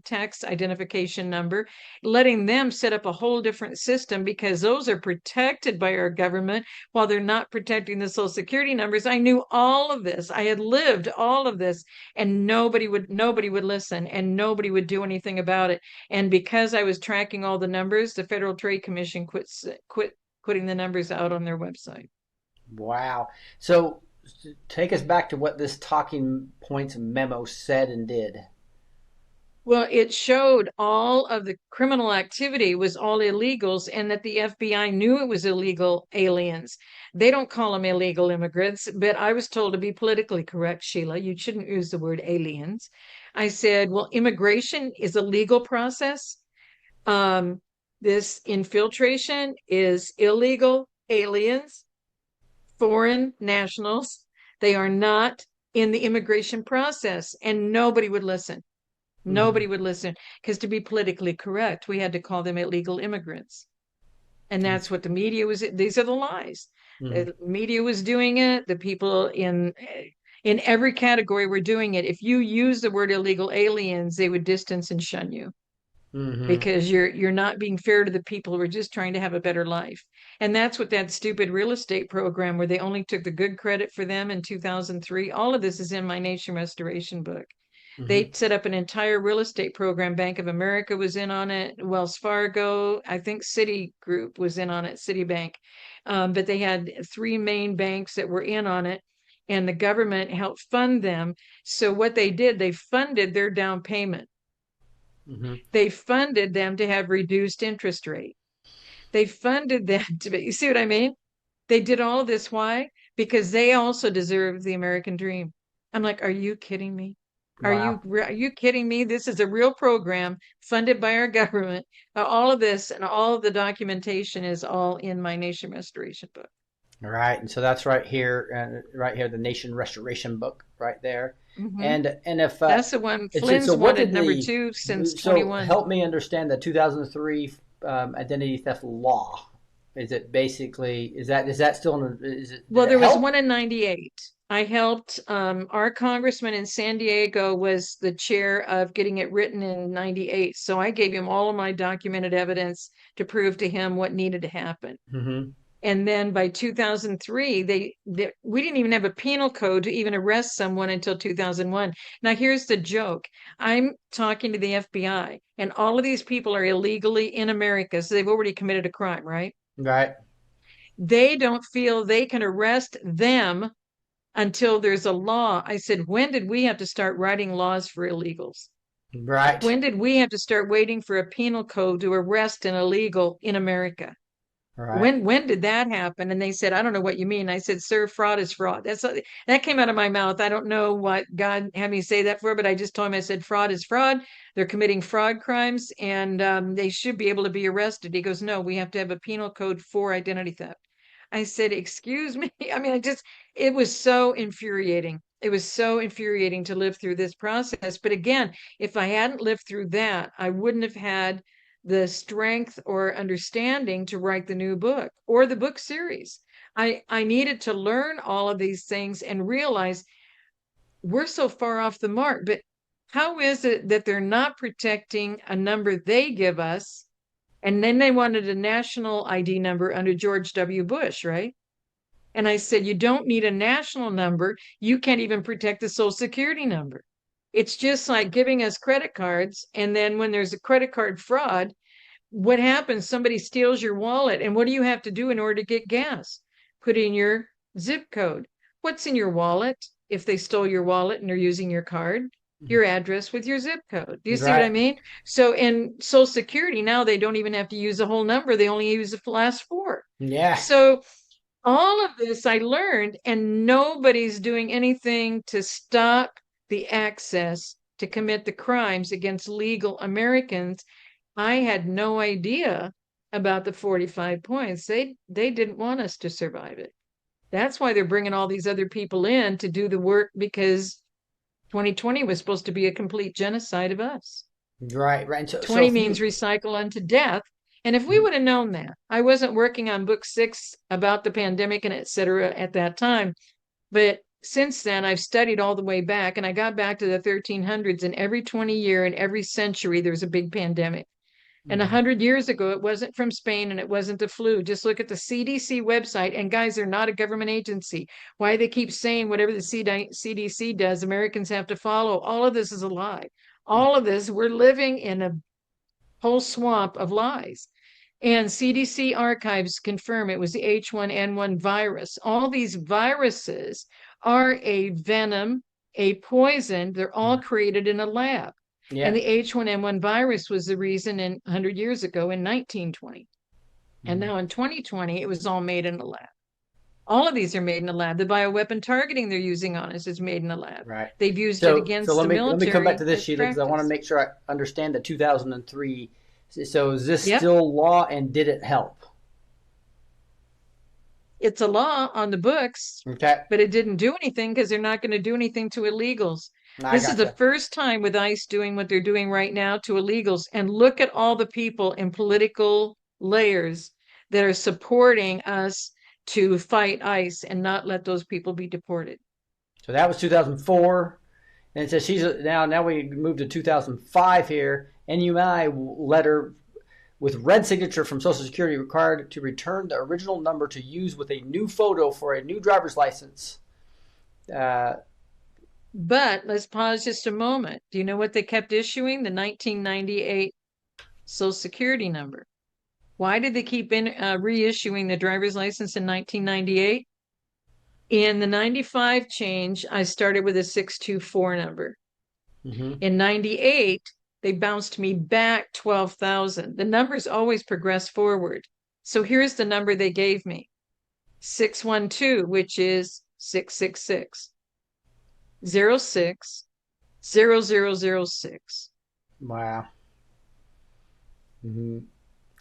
tax identification number, letting them set up a whole different system because those are protected by our government while they're not protecting the Social Security numbers. I knew all of this. I had lived all of this, and nobody would listen, and nobody would do anything about it. And because I was tracking all the numbers, the Federal Trade Commission quit putting the numbers out on their website. Wow. So take us back to what this talking points memo said and did. Well, it showed all of the criminal activity was all illegals and that the FBI knew it was illegal aliens. They don't call them illegal immigrants, but I was told to be politically correct, Sheila. You shouldn't use the word aliens. I said, well, immigration is a legal process. This infiltration is illegal aliens, foreign nationals. They are not in the immigration process, and nobody would listen. Nobody would listen because to be politically correct, we had to call them illegal immigrants. And that's what the media was. These are the lies. Mm-hmm. The media was doing it. The people in every category were doing it. If you use the word illegal aliens, they would distance and shun you Mm-hmm. because you're not being fair to the people who are just trying to have a better life. And that's what that stupid real estate program where they only took the good credit for them in 2003. All of this is in my Nation Restoration book. Mm-hmm. They set up an entire real estate program. Bank of America was in on it, Wells Fargo, I think Citigroup was in on it, Citibank. But they had three main banks that were in on it, and the government helped fund them. So what they did, they funded their down payment. Mm-hmm. They funded them to have reduced interest rate. They funded them to, you see what I mean? They did all of this. Why? Because they also deserve the American dream. I'm like, are you kidding me? Wow. Are you kidding me? This is a real program funded by our government. All of this and all of the documentation is all in my Nation Restoration book. All right. And so that's right here, the Nation Restoration book, right there. Mm-hmm. And if That's the one it's Flynn's so what wanted did number the 2 since so 21. help me understand the 2003 identity theft law. Is it basically is that still in, is it did Well, it there was help? one in 98. I helped our congressman in San Diego was the chair of getting it written in 98. So I gave him all of my documented evidence to prove to him what needed to happen. Mm-hmm. And then by 2003, we didn't even have a penal code to even arrest someone until 2001. Now, here's the joke. I'm talking to the FBI, and all of these people are illegally in America, so they've already committed a crime, right? Right. They don't feel they can arrest them until there's a law. I said, when did we have to start writing laws for illegals? Right. When did we have to start waiting for a penal code to arrest an illegal in America? Right. When did that happen? And they said, I don't know what you mean. I said, sir, fraud is fraud. That came out of my mouth. I don't know what God had me say that for, but I just told him, I said, fraud is fraud. They're committing fraud crimes, and they should be able to be arrested. He goes, no, we have to have a penal code for identity theft. I said, excuse me. I mean, it was so infuriating. It was so infuriating to live through this process. But again, if I hadn't lived through that, I wouldn't have had the strength or understanding to write the new book or the book series. I needed to learn all of these things and realize we're so far off the mark. But how is it that they're not protecting a number they give us And then they wanted a national ID number under George W. Bush, right? And I said, you don't need a national number. You can't even protect the Social Security number. It's just like giving us credit cards. And then when there's a credit card fraud, what happens? Somebody steals your wallet. And what do you have to do in order to get gas? Put in your zip code. What's in your wallet? If they stole your wallet and they're using your card, your address with your zip code. Do you see what I Right. mean? So in Social Security, now they don't even have to use the whole number. They only use the last four. Yeah. So all of this I learned, and nobody's doing anything to stop the access to commit the crimes against legal Americans. I had no idea about the 45 points. They didn't want us to survive it. That's why they're bringing all these other people in to do the work, because 2020 was supposed to be a complete genocide of us. Right. Right. And so 20 if means you, recycle unto death. And if we would have known that, I wasn't working on book 6 about the pandemic and et cetera at that time. But since then, I've studied all the way back, and I got back to the 1300s, and every 20 year and every century, there's a big pandemic. And 100 years ago, it wasn't from Spain and it wasn't the flu. Just look at the CDC website. And guys, they're not a government agency. Why they keep saying whatever the CDC does, Americans have to follow. All of this is a lie. All of this, we're living in a whole swamp of lies. And CDC archives confirm it was the H1N1 virus. All these viruses are a venom, a poison. They're all created in a lab. And yeah. the H1N1 virus was the reason 100 years ago in 1920. And now in 2020, it was all made in a lab. All of these are made in a lab. The bioweapon targeting they're using on us is made in a lab. Right. They've used it So against the let me come back military to this, as Sheila, because I want to practice. make sure I understand the 2003. So is this Yep. still law, and did it help? It's a law on the books, Okay. but it didn't do anything because they're not going to do anything to illegals. I This is the gotcha. first time with ICE doing what they're doing right now to illegals. And look at all the people in political layers that are supporting us to fight ICE and not let those people be deported. So that was 2004. And it says now we move to 2005 here. NUI letter with red signature from Social Security required to return the original number to use with a new photo for a new driver's license. Uh, But let's pause just a moment. Do you know what they kept issuing? The 1998 Social Security number. Why did they keep reissuing the driver's license in 1998? In the 95 change, I started with a 624 number. mm-hmm. In 98, they bounced me back 12,000. The numbers always progress forward. So here's the number they gave me: 612, which is 666, 06, 0006. Wow. Mm-hmm.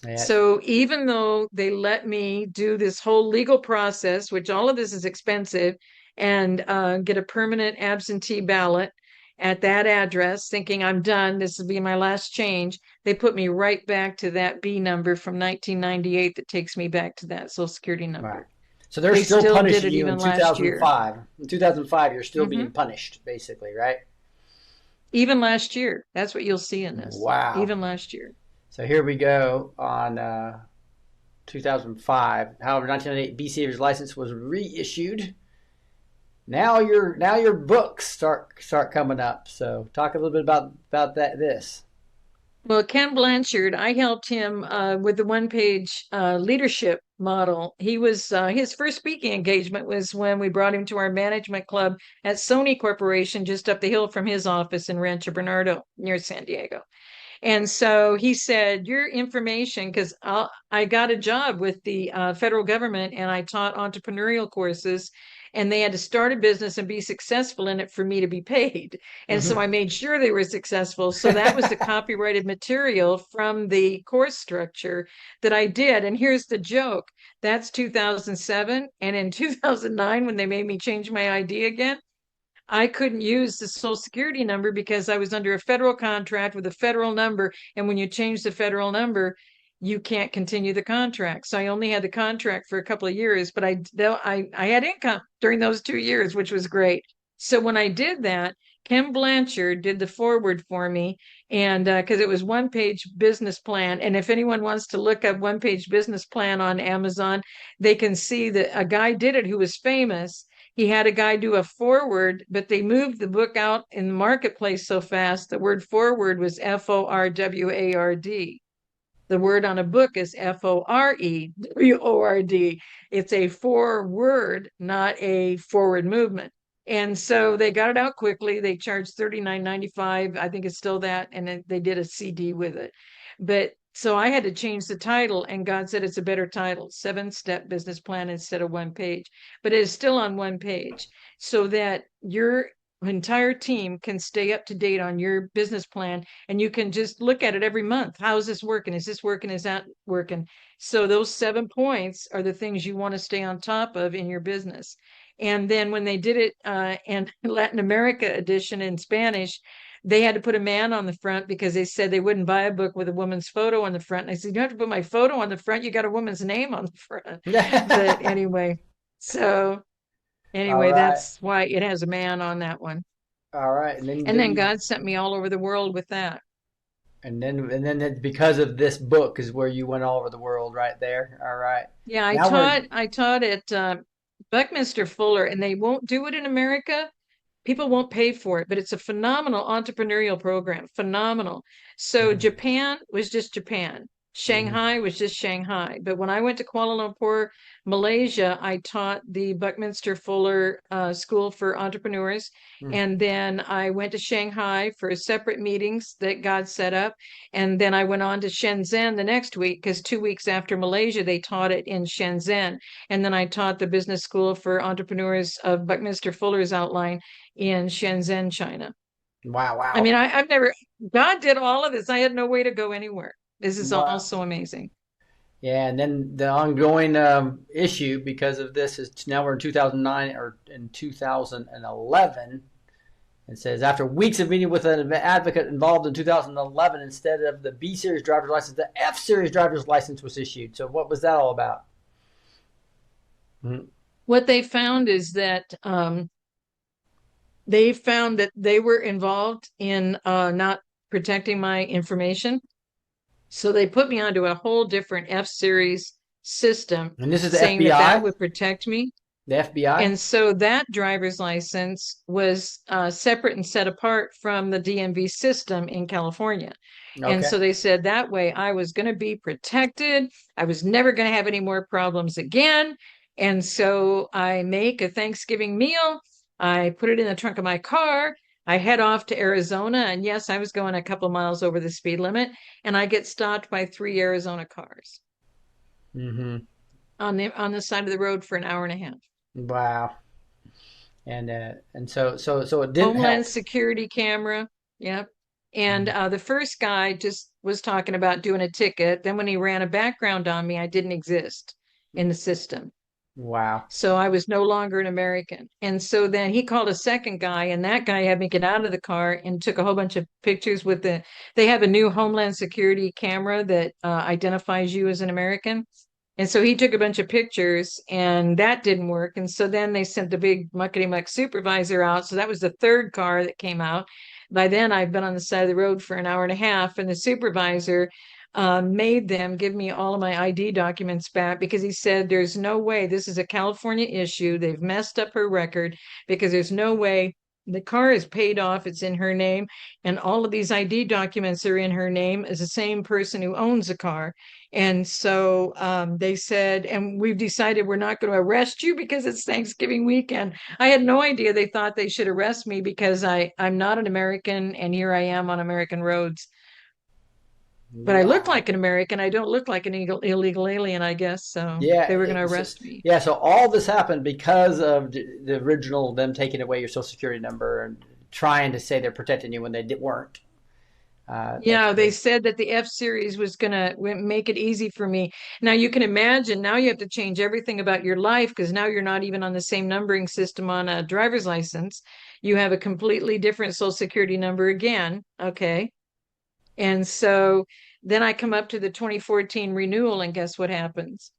Yeah. So even though they let me do this whole legal process, which all of this is expensive, and get a permanent absentee ballot at that address, thinking I'm done, this will be my last change, they put me right back to that B number from 1998 that takes me back to that Social Security number. Right. So they're They still still did punishing it you in even last year. 2005. In 2005, you're still Mhm. being punished, basically, right? Even last year. That's what you'll see in this. Wow. Even last year. So here we go on 2005. However, 1998 B Saver's license was reissued. Now your books start coming up. So talk a little bit about this. Well, Ken Blanchard, I helped him with the one-page leadership model. He was his first speaking engagement was when we brought him to our management club at Sony Corporation, just up the hill from his office in Rancho Bernardo near San Diego. And so he said, your information, because I got a job with the federal government and I taught entrepreneurial courses, and they had to start a business and be successful in it for me to be paid. And so I made sure they were successful. So that was the copyrighted material from the course structure that I did. And here's the joke. That's 2007. And in 2009, when they made me change my ID again, I couldn't use the Social Security number because I was under a federal contract with a federal number. And when you change the federal number, you can't continue the contract. So I only had the contract for a couple of years, but I had income during those 2 years, which was great. So when I did that, Kim Blanchard did the forward for me, and because it was one page business plan. And if anyone wants to look up one page business plan on Amazon, they can see that a guy did it who was famous. He had a guy do a forward, but they moved the book out in the marketplace so fast. The word forward was FORWARD. The word on a book is FOREWORD. It's a forward, not a forward movement. And so they got it out quickly. They charged $39.95. I think it's still that. And they did a CD with it. But so I had to change the title, and God said it's a better title, 7-step business plan instead of one page. But it is still on one page so that your entire team can stay up to date on your business plan, and you can just look at it every month. How is this working? Is this working? Is that working? So those 7 points are the things you want to stay on top of in your business. And then when they did it in Latin America edition in Spanish, they had to put a man on the front because they said they wouldn't buy a book with a woman's photo on the front. And I said, you don't have to put my photo on the front. You got a woman's name on the front. But anyway, so All anyway, right. that's why it has a man on that one. All right. And then God sent me all over the world with that. because of this book is where you went all over the world right there. All right. Yeah, Now we're I taught at Buckminster Fuller, and they won't do it in America. People won't pay for it, but it's a phenomenal entrepreneurial program. Phenomenal. So Mhm, Japan was just Japan. mhm, Shanghai was just Shanghai. But when I went to Kuala Lumpur, Malaysia, I taught the Buckminster Fuller School for Entrepreneurs. mhm. And then I went to Shanghai for separate meetings that God set up. And then I went on to Shenzhen the next week because 2 weeks after Malaysia, they taught it in Shenzhen. And then I taught the Business School for Entrepreneurs of Buckminster Fuller's outline in Shenzhen, China. Wow, I wow. mean, I've never, God did all of this. I had no way to go anywhere. This is all Wow. so amazing. Yeah, and then the ongoing issue because of this is now we're in 2009 or in 2011. It says after weeks of meeting with an advocate involved in 2011, instead of the B series driver's license, the F series driver's license was issued. So what was that all about? Mhm. What they found is that they found that they were involved in not protecting my information. So they put me onto a whole different F series system, And this is the saying that that FBI. would protect me. The FBI. And so that driver's license was separate and set apart from the DMV system in California. And Okay. so they said that way I was going to be protected. I was never going to have any more problems again. And so I make a Thanksgiving meal. I put it in the trunk of my car. I head off to Arizona. And yes, I was going a couple miles over the speed limit. And I get stopped by 3 Arizona cars Mm-hmm. on the side of the road for an hour and a half. Wow. And so it didn't Homeland help. Security camera. Yep. And Mhm. the first guy just was talking about doing a ticket. Then when he ran a background on me, I didn't exist in the system. Wow. So I was no longer an American. And so then he called a second guy, and that guy had me get out of the car and took a whole bunch of pictures with they have a new Homeland Security camera that identifies you as an American. And so he took a bunch of pictures and that didn't work. And so then they sent the big muckety muck supervisor out. So that was the third car that came out. By then, I've been on the side of the road for an hour and a half, and the supervisor made them give me all of my ID documents back because he said, there's no way this is a California issue. They've messed up her record because there's no way the car is paid off. It's in her name. And all of these ID documents are in her name as the same person who owns the car. And so they said, and we've decided we're not going to arrest you because it's Thanksgiving weekend. I had no idea they thought they should arrest me because I'm not an American and here I am on American roads. But I look Wow. like an American. I don't look like an illegal alien, I guess. So Yeah. they were going to arrest me. Yeah. So all this happened because of the original them taking away your social security number and trying to say they're protecting you when weren't. That's Yeah, they said that the F series was going to make it easy for me. Now you can imagine, now you have to change everything about your life because now you're not even on the same numbering system on a driver's license. You have a completely different social security number again. Okay. And so then I come up to the 2014 renewal, and guess what happens?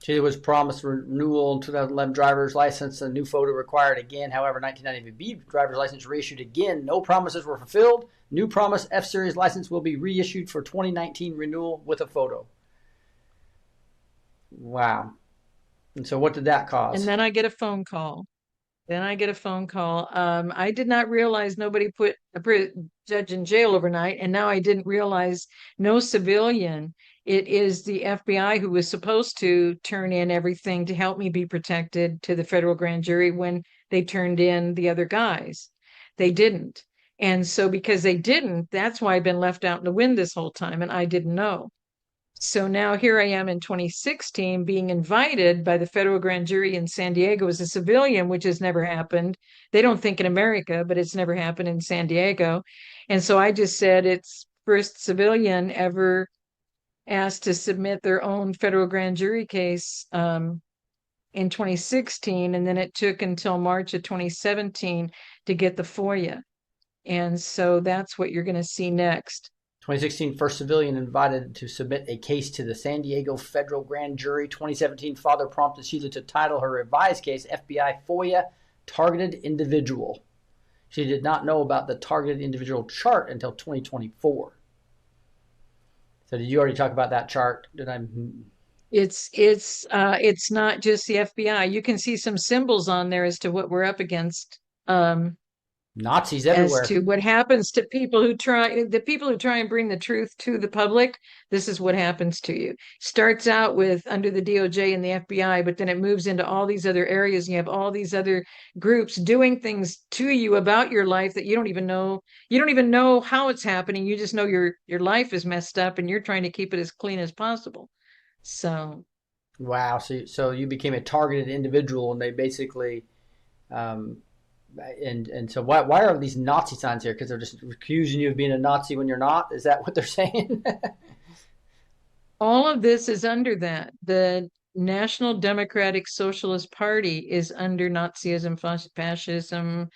She was promised renewal in 2011 driver's license, a new photo required again. However, 1990 B driver's license reissued again. No promises were fulfilled. New promise F-Series license will be reissued for 2019 renewal with a photo. Wow. And so what did that cause? And then I get a phone call. I did not realize nobody put a judge in jail overnight, and now I didn't realize no civilian. It is the FBI who was supposed to turn in everything to help me be protected to the federal grand jury when they turned in the other guys. They didn't. And so because they didn't, that's why I've been left out in the wind this whole time, and I didn't know. So now here I am in 2016 being invited by the federal grand jury in San Diego as a civilian, which has never happened. They don't think in America, but it's never happened in San Diego. And so I just said it's first civilian ever asked to submit their own federal grand jury case in 2016. And then it took until March of 2017 to get the FOIA. And so that's what you're going to see next. 2016, first civilian invited to submit a case to the San Diego federal grand jury. 2017, father prompted Sheila to title her revised case FBI FOIA Targeted Individual. She did not know about the targeted individual chart until 2024. So did you already talk about that chart? Did I? It's not just the FBI. You can see some symbols on there as to what we're up against. Nazis everywhere. As to what happens to people who try and bring the truth to the public. This is what happens to you. Starts out with under the DOJ and the FBI, but then it moves into all these other areas. And you have all these other groups doing things to you about your life that you don't even know. You don't even know how it's happening. You just know your life is messed up and you're trying to keep it as clean as possible. So wow. So you became a targeted individual, and they basically and so why are these Nazi signs here? Because they're just accusing you of being a Nazi when you're not? Is that what they're saying? All of this is under that. The National Democratic Socialist Party is under Nazism, fascism.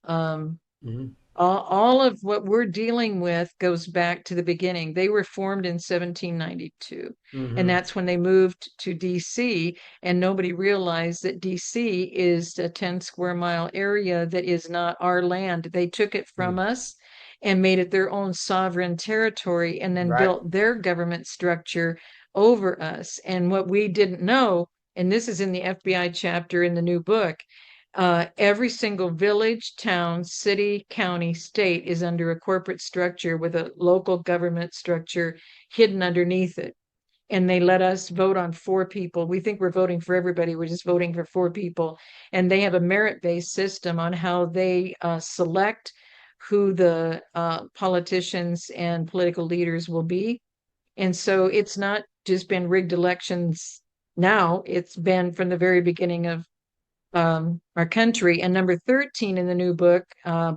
Mm-hmm. All of what we're dealing with goes back to the beginning. They were formed in 1792, mm-hmm. and that's when they moved to D.C., and nobody realized that D.C. is a 10 square mile area that is not our land. They took it from us and made it their own sovereign territory, and then built their government structure over us. And what we didn't know, and this is in the FBI chapter in the new book, every single village, town, city, county, state is under a corporate structure with a local government structure hidden underneath it. And they let us vote on 4 people. We think we're voting for everybody. We're just voting for 4 people. And they have a merit-based system on how they select who the politicians and political leaders will be. And so it's not just been rigged elections now. It's been from the very beginning of our country. And number 13 in the new book,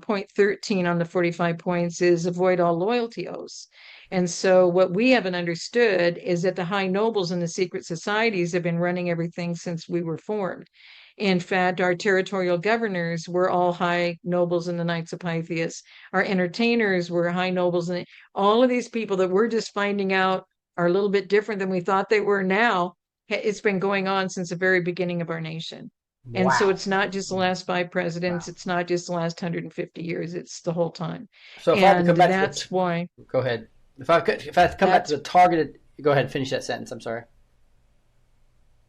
point 13 on the 45 points, is avoid all loyalty oaths. And so what we haven't understood is that the high nobles and the secret societies have been running everything since we were formed. In fact, our territorial governors were all high nobles in the Knights of Pythias. Our entertainers were high nobles. And all of these people that we're just finding out are a little bit different than we thought they were now. It's been going on since the very beginning of our nation. And wow. So it's not just the last 5 presidents. Wow. It's not just the last 150 years. It's the whole time. So if I had to come back that's why. Go ahead. If I had to come back to the targeted, go ahead, finish that sentence. I'm sorry.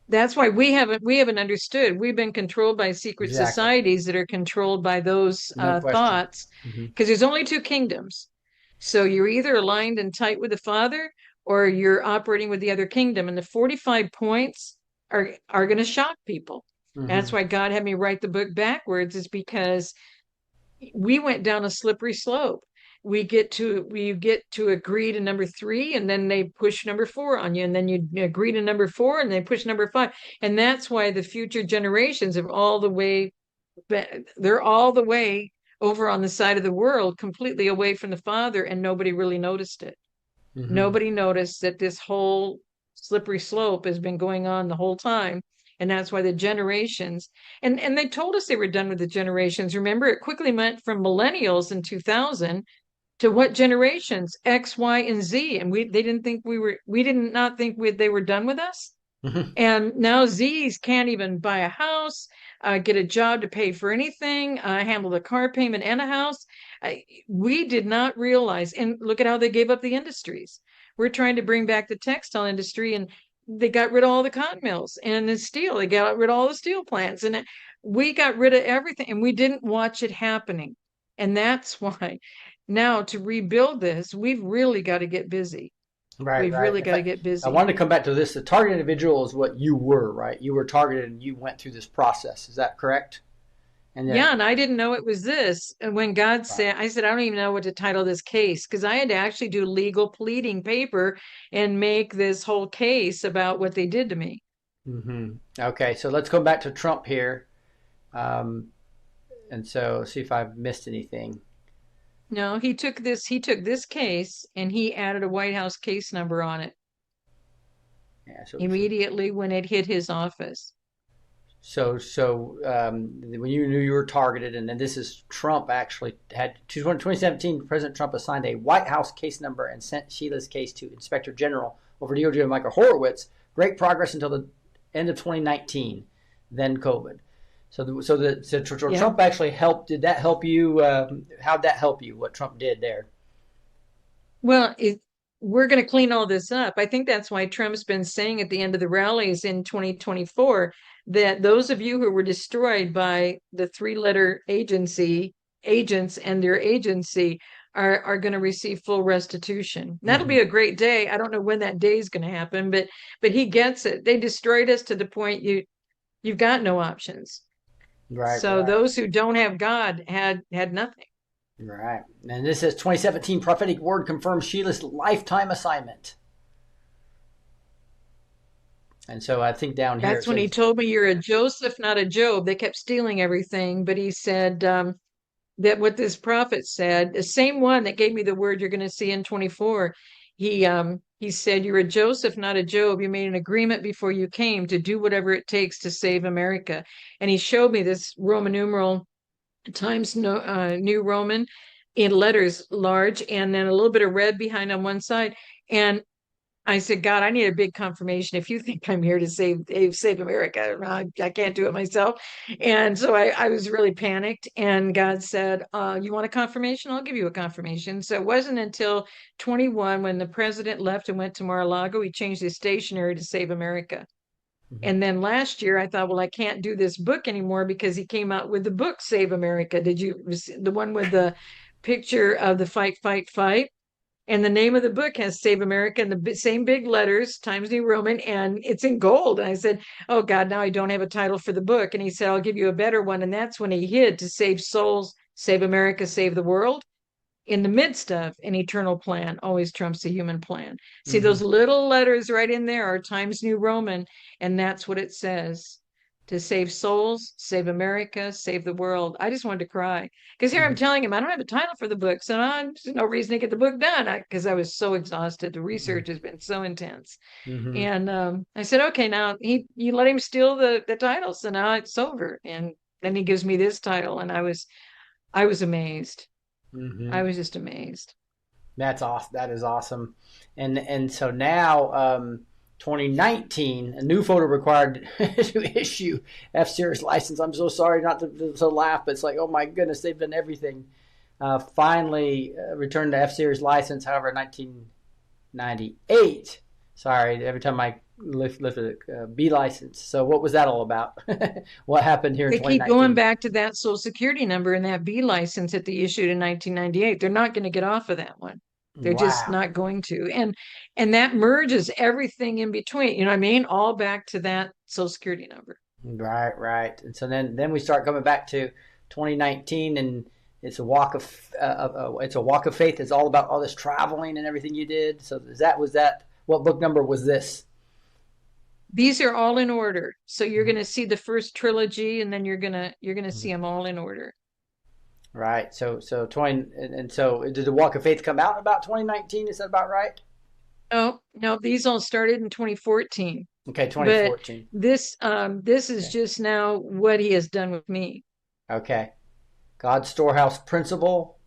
That's why we haven't understood. We've been controlled by secret societies that are controlled by those thoughts. Because there's only 2 kingdoms. So you're either aligned and tight with the Father, or you're operating with the other kingdom. And the 45 points are going to shock people. That's why God had me write the book backwards, is because we went down a slippery slope. We get to agree to number 3, and then they push number 4 on you, and then you agree to number 4, and they push number 5. And that's why the future generations they're all the way over on the side of the world, completely away from the Father, and nobody really noticed it. Nobody noticed that this whole slippery slope has been going on the whole time. And that's why the generations, and they told us they were done with the generations. Remember, it quickly went from millennials in 2000 to what generations? X, Y, and Z. And they did not think they were done with us. Mhm. And now Z's can't even buy a house, get a job to pay for anything, handle the car payment and a house. We did not realize, and look at how they gave up the industries. We're trying to bring back the textile industry, and they got rid of all the cotton mills and the steel. They got rid of all the steel plants, and we got rid of everything, and we didn't watch it happening. And that's why now to rebuild this, we've really got to get busy. Right, We've right. really In got to fact, get I busy. wanted to come back to this. The target individual is what you were, right? You were targeted and you went through this process. Is that correct? And then, Yeah, and I didn't know it was this. And when God right. said, I said, I don't even know what to title this case because I had to actually do legal pleading paper and make this whole case about what they did to me. Okay, so let's go back to Trump here. Um, and so see if I've missed anything. No, he took this case and he added a White House case number on it Yeah, immediately when it hit his office. when you knew you were targeted, and then this is Trump actually had 2017. President Trump assigned a White House case number and sent Sheila's case to Inspector General over DOJ Michael Horowitz. Great progress until the end of 2019, then COVID. So Yeah. Trump actually helped. Did that help you? How'd that help you? What Trump did there? Well, we're going to clean all this up. I think that's why Trump's been saying at the end of the rallies in 2024 that those of you who were destroyed by the three-letter agency agents and their agency are going to receive full restitution. That'll Mm-hmm. be a great day. I don't know when that day is going to happen, but he gets it. They destroyed us to the point you've got no options. Right, So right. those who don't have God had nothing. Right. And this says 2017 prophetic word confirms Sheila's lifetime assignment. And so I think down here it That's when he says, told me you're a Joseph, not a Job. They kept stealing everything, but he said that what this prophet said, the same one that gave me the word you're going to see in 24, he said you're a Joseph, not a Job. You made an agreement before you came to do whatever it takes to save America. And he showed me this Roman numeral Times New Roman in letters large, and then a little bit of red behind on one side. And I said, God, I need a big confirmation. If you think I'm here to save America, I can't do it myself. And so I was really panicked. And God said, you want a confirmation? I'll give you a confirmation. So it wasn't until 21 when the president left and went to Mar-a-Lago, he changed his stationery to Save America. mhm. And then last year I thought, well, I can't do this book anymore because he came out with the book Save America. Did you the one with the picture of the fight, fight, fight? And the name of the book has Save America in the same big letters, Times New Roman, and it's in gold. And I said, oh God, now I don't have a title for the book. And he said, I'll give you a better one. And that's when he hid to save souls, save America, save the world. In the midst of an eternal plan, always trumps a human plan. See, those Mhm. little letters right in there are Times New Roman, and that's what it says to save souls, save America, save the world. I just wanted to cry because here I'm Mhm. telling him I don't have a title for the book, so there's no reason to get the book done because I was so exhausted. The research has been so intense, Mhm. and I said, okay, now you let him steal the title, so now it's over. And then he gives me this title, and I was amazed. I Mhm. was just amazed. That's awesome. That is awesome. And so now, 2019, a new photo required to issue F Series license. I'm so sorry not to laugh, but it's like, oh my goodness, they've done everything. Finally, returned the F Series license. However, 1998. Sorry, every time I lifted a B license. So what was that all about? What happened here in They keep going 2019? back to that social security number and that B license that they issued in 1998. They're not going to get off of that one. They're just Wow. not going to. And that merges everything in between. You know what I mean? All back to that social security number. Right, right. And so then we start coming back to 2019, and it's a walk it's a walk of faith. It's all about all this traveling and everything you did. So was that what book number was this? These are all in order. So you're going to see the first trilogy and then you're going to Mhm. see them all in order. Right. So 20 and so did the walk of faith come out about 2019? Is that about right? Oh, no, these all started in 2014. Okay, But 2014. this is Okay. just now what he has done with me. Okay. God's storehouse principle.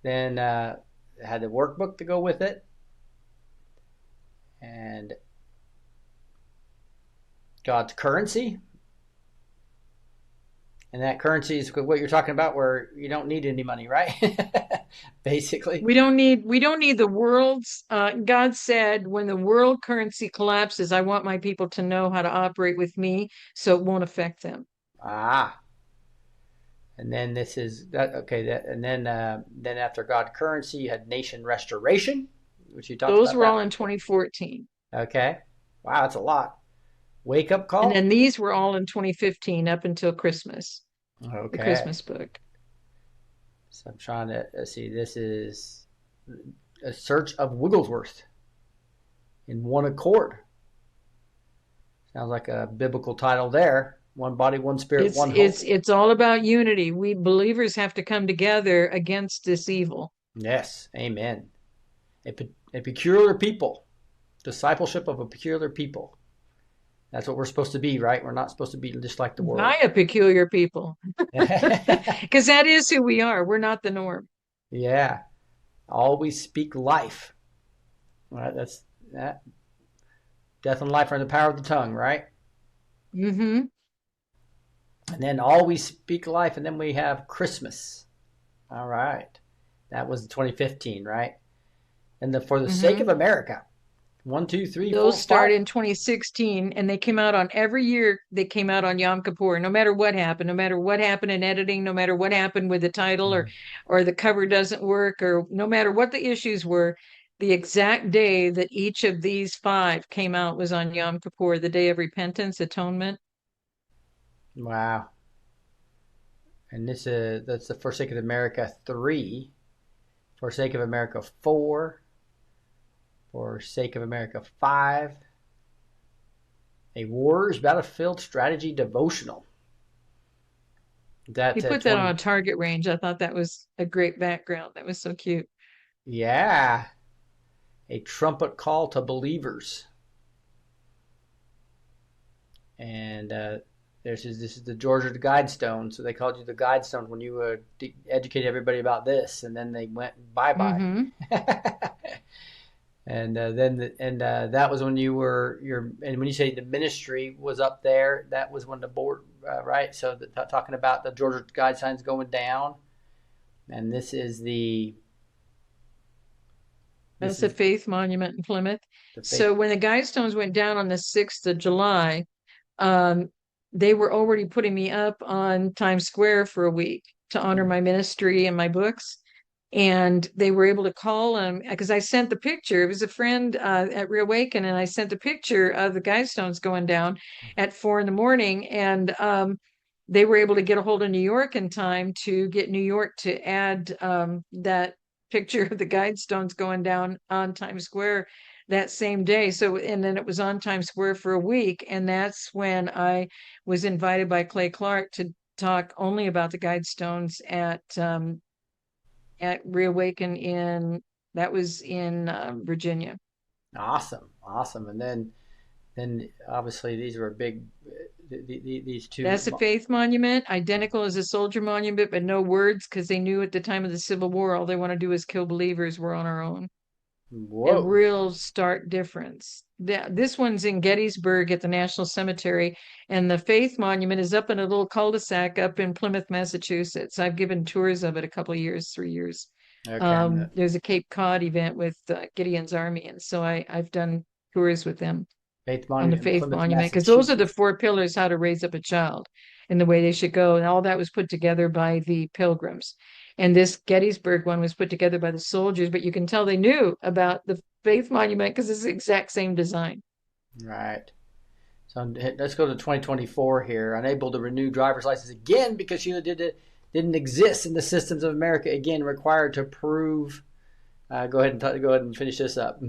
Then had the workbook to go with it, and God's currency. And that currency is what you're talking about, where you don't need any money, right? Basically. We don't need the world's God said when the world currency collapses, I want my people to know how to operate with me so it won't affect them. Ah. And then this is that okay, that and then after God currency, you had nation restoration, which you talked Those about were all that. in 2014. Okay. Wow, that's a lot. Wake up And call? then these were all in 2015 up until Christmas, the Okay. Christmas book. So I'm trying to see. This is a search of Wigglesworth in one accord. Sounds like a biblical title there. One body, one spirit, It's one hope. it's it's all about unity. We believers have to come together against this evil. Yes, amen. A peculiar people, discipleship of a peculiar people. That's what we're supposed to be, right? We're not supposed to be just like the By world. a peculiar people. Because that is who we are. We're not the norm. Yeah. Always speak life. Right? That's that. Death and life are in the power of the tongue, right? Mm-hmm. And then always speak life, and then we have Christmas. All right. That was 2015, right? And for the sake Mm-hmm. of America. One, two, three, Those four, five. started in 2016 and they came out on every year they came out on Yom Kippur, no matter what happened, no matter what happened in editing, no matter what happened with the title or the cover doesn't work, or no matter what the issues were, the exact day that each of these five came out was on Yom Kippur, the day of repentance, atonement. Wow. And that's the Forsake of America 3, Forsake of America 4, Forsake of America 5, a Wars Battlefield Strategy Devotional. He That put that 20, on a target range. I thought that was a great background. That was so cute. yeah, a trumpet call to believers. And this is the Georgia Guidestone. So they called you the Guidestone when you educated everybody about this, and then they went bye bye. Mm-hmm. And that was when you were and when you say the ministry was up there, that was when the board right. So talking about the Georgia Guidelines going down, and That's this the is Faith Monument in Plymouth. the faith. So when the Guidestones went down on the 6th of July, um, they were already putting me up on Times Square for a week to honor my ministry and my books. And they were able to call him because I sent the picture. It was a friend at Reawaken, and I sent a picture of the Guidestones going down at 4 a.m. And they were able to get a hold of New York in time to get New York to add that picture of the Guidestones going down on Times Square that same day. So, and then it was on Times Square for a week. And that's when I was invited by Clay Clark to talk only about the Guidestones at Reawaken that was in Virginia. Awesome. And then obviously these were big. These two. That's a faith monument, identical as a soldier monument, but no words because they knew at the time of the Civil War all they want to do is kill believers. We're on our own. A Whoa. real stark difference. This one's in Gettysburg at the National Cemetery, and the Faith Monument is up in a little cul-de-sac up in Plymouth, Massachusetts. I've given tours of it a couple of years, 3 years. Okay. There's a Cape Cod event with Gideon's Army, and so I've done tours with them Faith on the Monument in Faith Plymouth, Monument because those are the Massachusetts. 4 pillars how to raise up a child and the way they should go. And all that was put together by the Pilgrims. And this Gettysburg one was put together by the soldiers, but you can tell they knew about the Faith Monument because it's the exact same design. Right. So let's go to 2024 here. Unable to renew driver's license again because Sheila didn't exist in the systems of America again. Required to prove. Go ahead and finish this up.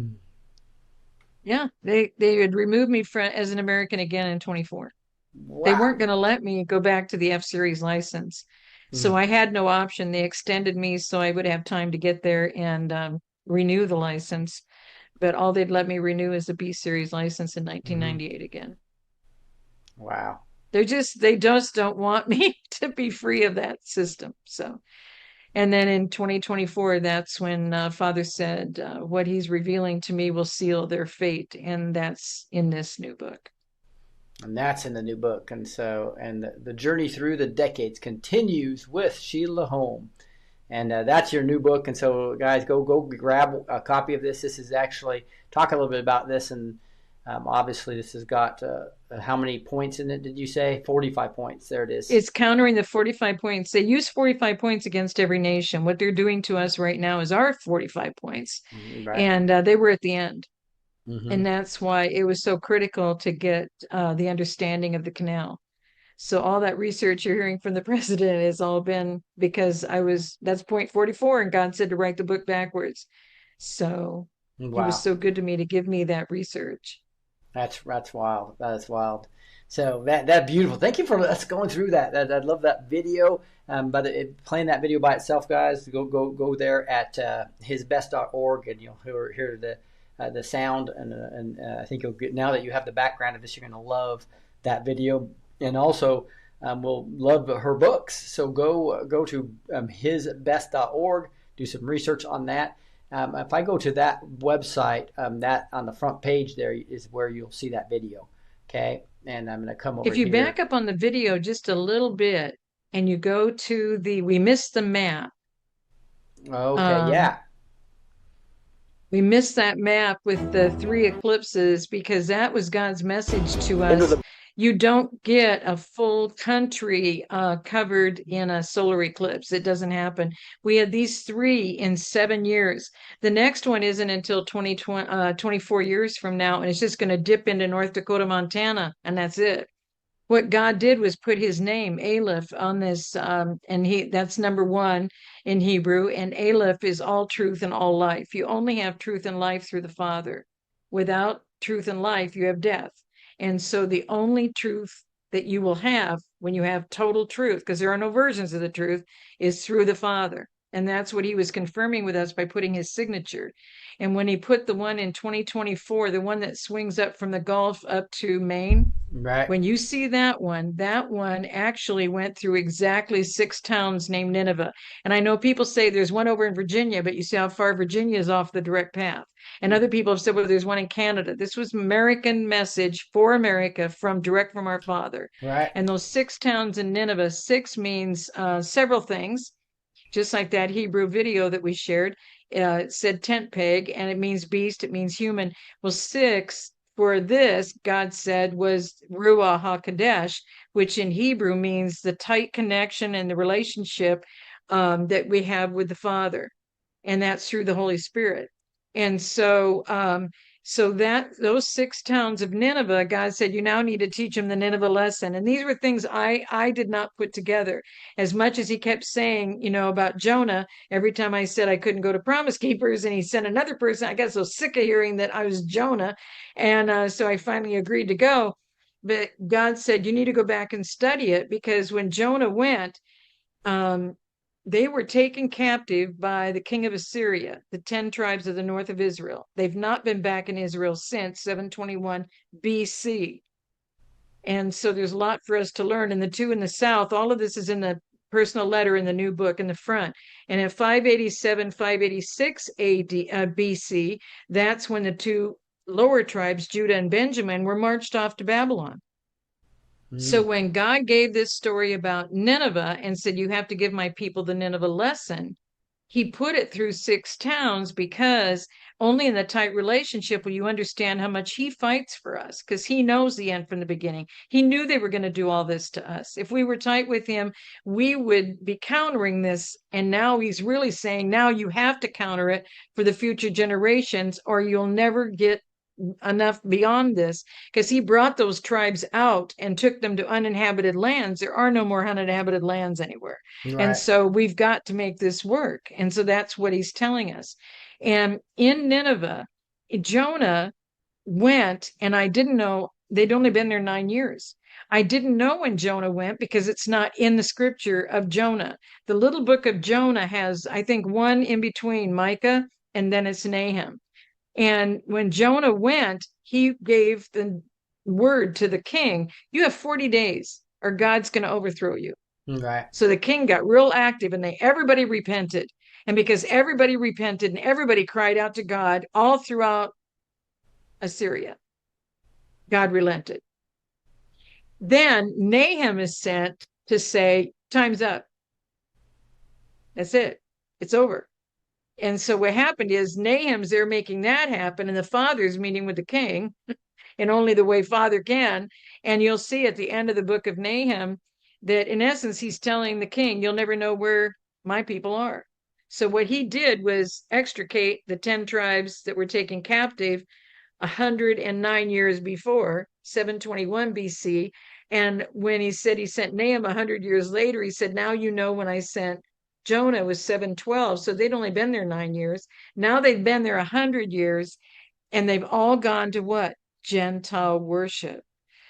Yeah, they had removed me as an American again in 24. They Wow. weren't going to let me go back to the F Series license. So Mm. I had no option. They extended me so I would have time to get there and renew the license. But all they'd let me renew is the B Series license in Mm-hmm. 1998 again. Wow. They just don't want me to be free of that system. So, and then in 2024, that's when Father said, what he's revealing to me will seal their fate. And that's in this new book. And that's in the new book. And so, and the journey through the decades continues with Sheila Holm. And that's your new book. And so, guys, go grab a copy of this. This is actually talk a little bit about this, and obviously, this has got how many points in it? Did you say 45 points? There it is. It's countering the 45 points. They use 45 points against every nation. What they're doing to us right now is our 45 points, Right. and they were at the end. Mm-hmm. And that's why it was so critical to get the understanding of the canal. So all that research you're hearing from the president has all been because that's point 44, and God said to write the book backwards. So he was Wow. so good to me to give me that research. That's wild. That is wild. So that beautiful. Thank you for us going through that. I love that video. Playing that video by itself, guys, go there at hisbest.org, and you'll hear the sound. And I think you'll get, now that you have the background of this, you're going to love that video. And also, we'll love her books. So go to hisbest.org, do some research on that. If I go to that website, that on the front page there is where you'll see that video. Okay, and I'm going to come over If you here. back up on the video just a little bit and you go to we missed the map. Okay, yeah. We missed that map with the 3 eclipses because that was God's message to us. You don't get a full country covered in a solar eclipse. It doesn't happen. We had these 3 in 7 years. The next one isn't until 24 years from now, and it's just going to dip into North Dakota, Montana, and that's it. What God did was put his name, Aleph, on this, and that's number 1 in Hebrew, and Aleph is all truth and all life. You only have truth and life through the Father. Without truth and life, you have death. And so the only truth that you will have when you have total truth, because there are no versions of the truth, is through the Father. And that's what he was confirming with us by putting his signature. And when he put the one in 2024, the one that swings up from the Gulf up to Maine, Right. when you see that one actually went through exactly 6 towns named Nineveh. And I know people say there's one over in Virginia, but you see how far Virginia is off the direct path. And other people have said, well, there's one in Canada. This was American message for America direct from our Father. Right. And those 6 towns in Nineveh, 6 means several things, just like that Hebrew video that we shared. It said tent peg, and it means beast, it means human. Well, 6 for this, God said, was Ruach HaKodesh, which in Hebrew means the tight connection and the relationship that we have with the Father. And that's through the Holy Spirit. And so those 6 towns of Nineveh, God said, you now need to teach them the Nineveh lesson. And these were things I did not put together. As much as he kept saying, about Jonah, every time I said I couldn't go to Promise Keepers, and he sent another person, I got so sick of hearing that I was Jonah. And so I finally agreed to go. But God said, you need to go back and study it, because when Jonah went, they were taken captive by the king of Assyria, the 10 tribes of the north of Israel. They've not been back in Israel since 721 BC. And so there's a lot for us to learn. And the 2 in the south, all of this is in the personal letter in the new book in the front. And in 587, 586 BC, that's when the 2 lower tribes, Judah and Benjamin, were marched off to Babylon. So when God gave this story about Nineveh and said, you have to give my people the Nineveh lesson, he put it through 6 towns, because only in the tight relationship will you understand how much he fights for us, because he knows the end from the beginning. He knew they were going to do all this to us. If we were tight with him, we would be countering this. And now he's really saying, now you have to counter it for the future generations, or you'll never get enough beyond this, because he brought those tribes out and took them to uninhabited lands. There are no more uninhabited lands anywhere. Right. And so we've got to make this work. And so that's what he's telling us. And in Nineveh, Jonah went, and I didn't know, they'd only been there 9 years. I didn't know when Jonah went, because it's not in the scripture of Jonah. The little book of Jonah has, I think, one in between, Micah, and then it's Nahum. And when Jonah went, he gave the word to the king, you have 40 days or God's going to overthrow you. Right. So the king got real active, and everybody repented. And because everybody repented and everybody cried out to God all throughout Assyria, God relented. Then Nahum is sent to say, time's up. That's it. It's over. And so what happened is Nahum's there making that happen, and the father's meeting with the king in only the way father can. And you'll see at the end of the book of Nahum that in essence, he's telling the king, you'll never know where my people are. So what he did was extricate the 10 tribes that were taken captive 109 years before, 721 BC. And when he said he sent Nahum 100 years later, he said, now you know when I sent Jonah was 712. So they'd only been there 9 years. Now they've been there 100 years, and they've all gone to what? Gentile worship.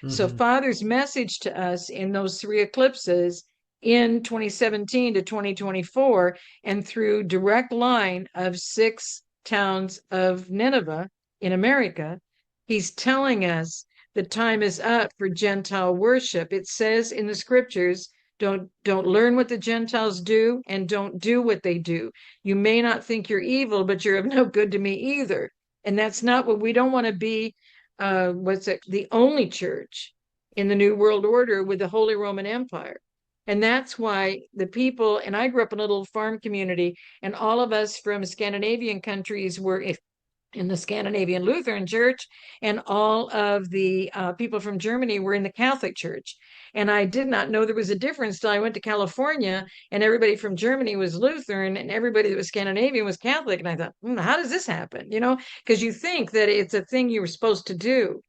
So Mm-hmm. Father's message to us in those 3 eclipses in 2017 to 2024 and through direct line of 6 towns of Nineveh in America, he's telling us the time is up for Gentile worship. It says in the scriptures, don't learn what the Gentiles do and don't do what they do. You may not think you're evil, but you're of no good to me either. And that's not what we don't want to be. The only church in the New World Order with the Holy Roman Empire. And that's why the people, and I grew up in a little farm community, and all of us from Scandinavian countries were in the Scandinavian Lutheran Church, and all of the people from Germany were in the Catholic Church. And I did not know there was a difference till I went to California, and everybody from Germany was Lutheran, and everybody that was Scandinavian was Catholic. And I thought, how does this happen? Because you think that it's a thing you were supposed to do.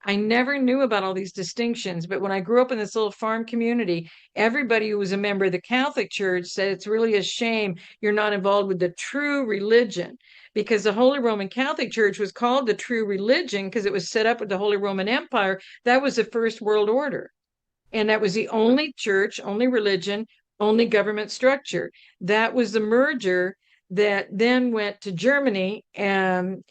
I never knew about all these distinctions, but when I grew up in this little farm community, everybody who was a member of the Catholic Church said it's really a shame you're not involved with the true religion, because the Holy Roman Catholic Church was called the true religion because it was set up with the Holy Roman Empire. That was the first world order. And that was the only church, only religion, only government structure. That was the merger that then went to Germany, and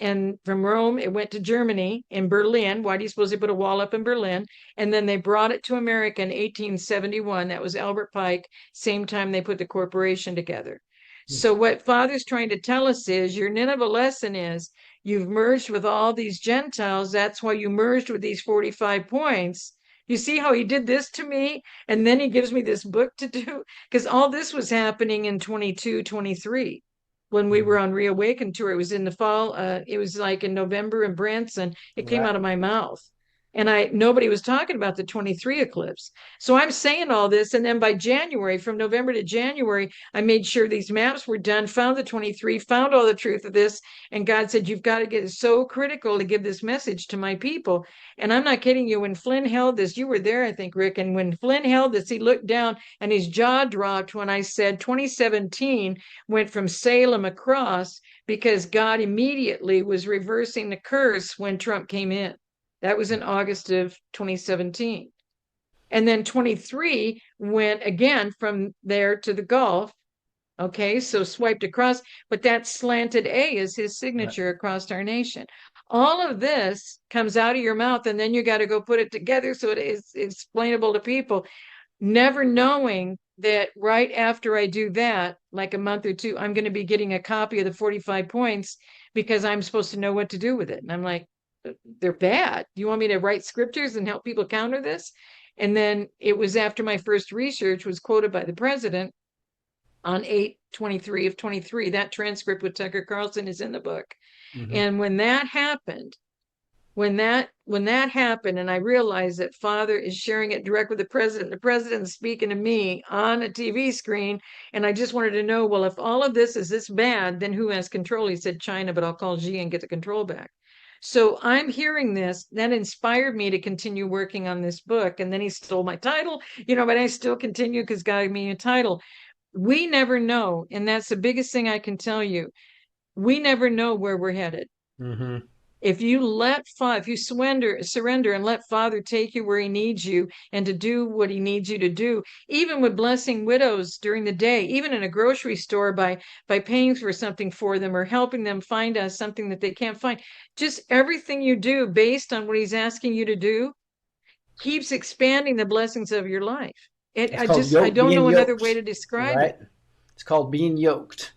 from Rome, it went to Germany in Berlin. Why do you suppose they put a wall up in Berlin? And then they brought it to America in 1871. That was Albert Pike, same time they put the corporation together. So what Father's trying to tell us is your Nineveh lesson is you've merged with all these Gentiles. That's why you merged with these 45 points. You see how he did this to me? And then he gives me this book to do? Because all this was happening in 22, 23 when we were on Reawaken tour. It was in the fall. It was like in November in Branson. It came Right. out of my mouth. And nobody was talking about the 23 eclipse. So I'm saying all this. And then by January, from November to January, I made sure these maps were done, found the 23, found all the truth of this. And God said, you've got to get so critical to give this message to my people. And I'm not kidding you. When Flynn held this, you were there, I think, Rick. And when Flynn held this, he looked down and his jaw dropped when I said 2017 went from Salem across, because God immediately was reversing the curse when Trump came in. That was in August of 2017. And then 23 went again from there to the Gulf. Okay, so swiped across, but that slanted A is his Right. signature across our nation. All of this comes out of your mouth, and then you got to go put it together so it is explainable to people, never knowing that right after I do that, like a month or two, I'm going to be getting a copy of the 45 points because I'm supposed to know what to do with it. And I'm like, they're bad. You want me to write scriptures and help people counter this? And then it was after my first research was quoted by the president on 8/23 of 23. That transcript with Tucker Carlson is in the book. Mm-hmm. And when that happened, and I realized that Father is sharing it direct with the president's speaking to me on a TV screen, and I just wanted to know, well, if all of this is this bad, then who has control? He said China, but I'll call Xi and get the control back. So I'm hearing this. That inspired me to continue working on this book. And then he stole my title, but I still continue because God gave me a title. We never know. And that's the biggest thing I can tell you. We never know where we're headed. Mm-hmm. If you surrender and let Father take you where he needs you and to do what he needs you to do, even with blessing widows during the day, even in a grocery store by paying for something for them or helping them find us something that they can't find, just everything you do based on what he's asking you to do keeps expanding the blessings of your life. It's called I don't being know another way yoked, to describe it. right? It's called being yoked.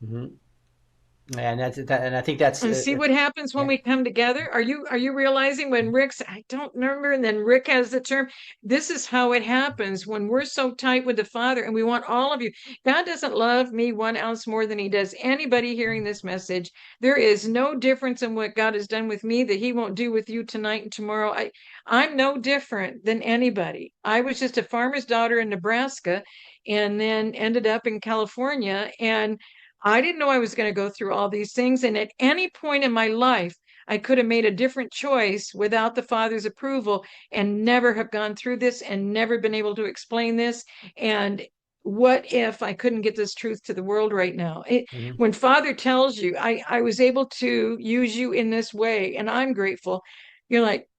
Mm-hmm. And and I think that's And see what happens when yeah. we come together. Are you realizing when Rick's, I don't remember, and then Rick has the term. This is how it happens when we're so tight with the Father, and we want all of you. God doesn't love me 1 ounce more than he does anybody hearing this message. There is no difference in what God has done with me that he won't do with you tonight and tomorrow. I'm no different than anybody. I was just a farmer's daughter in Nebraska and then ended up in California, and I didn't know I was going to go through all these things. And at any point in my life, I could have made a different choice without the Father's approval and never have gone through this and never been able to explain this. And what if I couldn't get this truth to the world right now? Mhm. When Father tells you, I was able to use you in this way, and I'm grateful, you're like,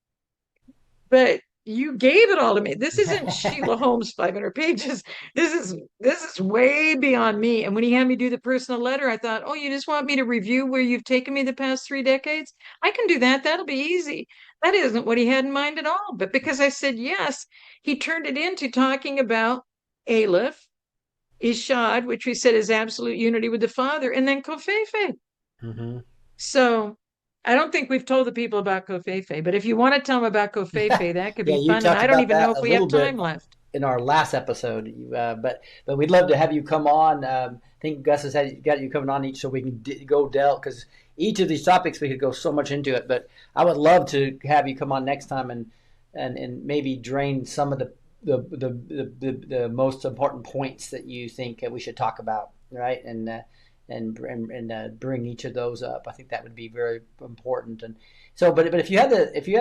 but you gave it all to me. This isn't Sheila Holmes 500 pages. This is way beyond me. And when he had me do the personal letter, I thought, oh, you just want me to review where you've taken me the past 3 decades? I can do that. That'll be easy. That isn't what he had in mind at all. But because I said yes, he turned it into talking about Aleph, Ishad, which we said is absolute unity with the Father, and then Kofefe. Mhm. So I don't think we've told the people about Kofefe, but if you want to tell them about Kofefe, that could Yeah, be you fun. And talked I don't about even know that if a we have little bit time left. in our last episode. But we'd love to have you come on. I think Gus has got you coming on each, so we can go delve, because each of these topics we could go so much into it. But I would love to have you come on next time and maybe drain some of the most important points that you think we should talk about, right? And bring each of those up. I think that would be very important. And so, but if you had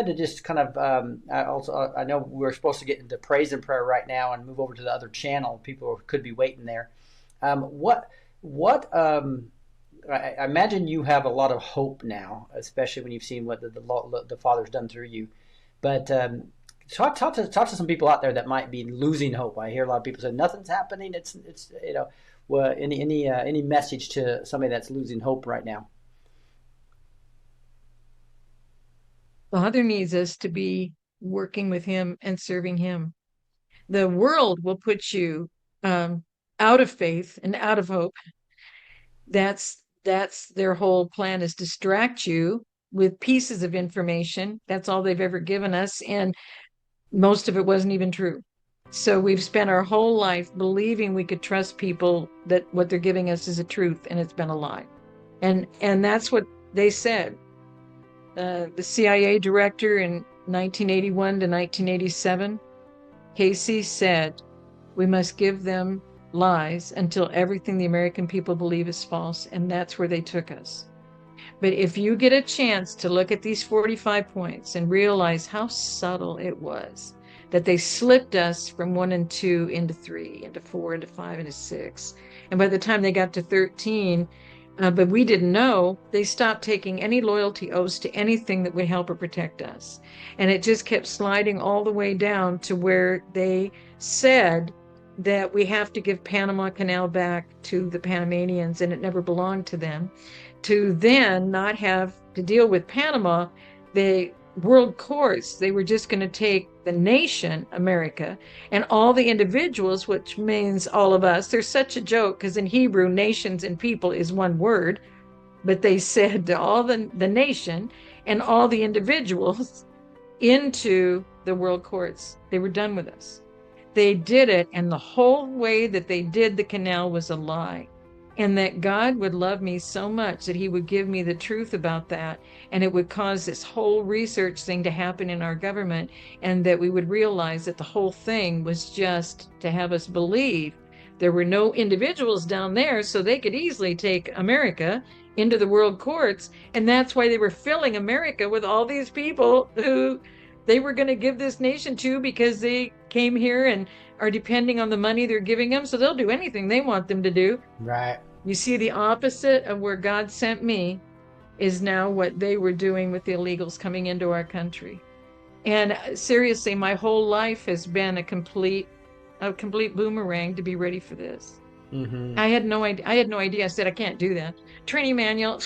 to just kind of, I know we're supposed to get into praise and prayer right now and move over to the other channel. People could be waiting there. What I imagine you have a lot of hope now, especially when you've seen what the Father's done through you. But talk to some people out there that might be losing hope. I hear a lot of people say nothing's happening. It's well, any message to somebody that's losing hope right now? Father needs us to be working with him and serving him. The world will put you out of faith and out of hope. That's their whole plan, is distract you with pieces of information. That's all they've ever given us, and most of it wasn't even true. So we've spent our whole life believing we could trust people, that what they're giving us is a truth, and it's been a lie. And that's what they said. The CIA director in 1981 to 1987, Casey said, we must give them lies until everything the American people believe is false. And that's where they took us. But if you get a chance to look at these 45 points and realize how subtle it was, that they slipped us from 1 and 2 into 3, into 4, into 5, into 6. And by the time they got to 13, but we didn't know, they stopped taking any loyalty oaths to anything that would help or protect us. And it just kept sliding all the way down to where they said that we have to give Panama Canal back to the Panamanians, and it never belonged to them. To then not have to deal with Panama, the world courts, they were just going to take the nation, America, and all the individuals, which means all of us. There's such a joke, because in Hebrew, nations and people is one word, but they said to all the nation and all the individuals into the world courts. They were done with us. They did it, and the whole way that they did the canal was a lie. And that God would love me so much that he would give me the truth about that, and it would cause this whole research thing to happen in our government, and that we would realize that the whole thing was just to have us believe there were no individuals down there, so they could easily take America into the world courts. And that's why they were filling America with all these people who they were going to give this nation to, because they came here and are depending on the money they're giving them, so they'll do anything they want them to do. Right. You see, the opposite of where God sent me is now what they were doing with the illegals coming into our country. And seriously, my whole life has been a complete boomerang to be ready for this. Mm-hmm. I had no idea. I said, I can't do that. Training manual.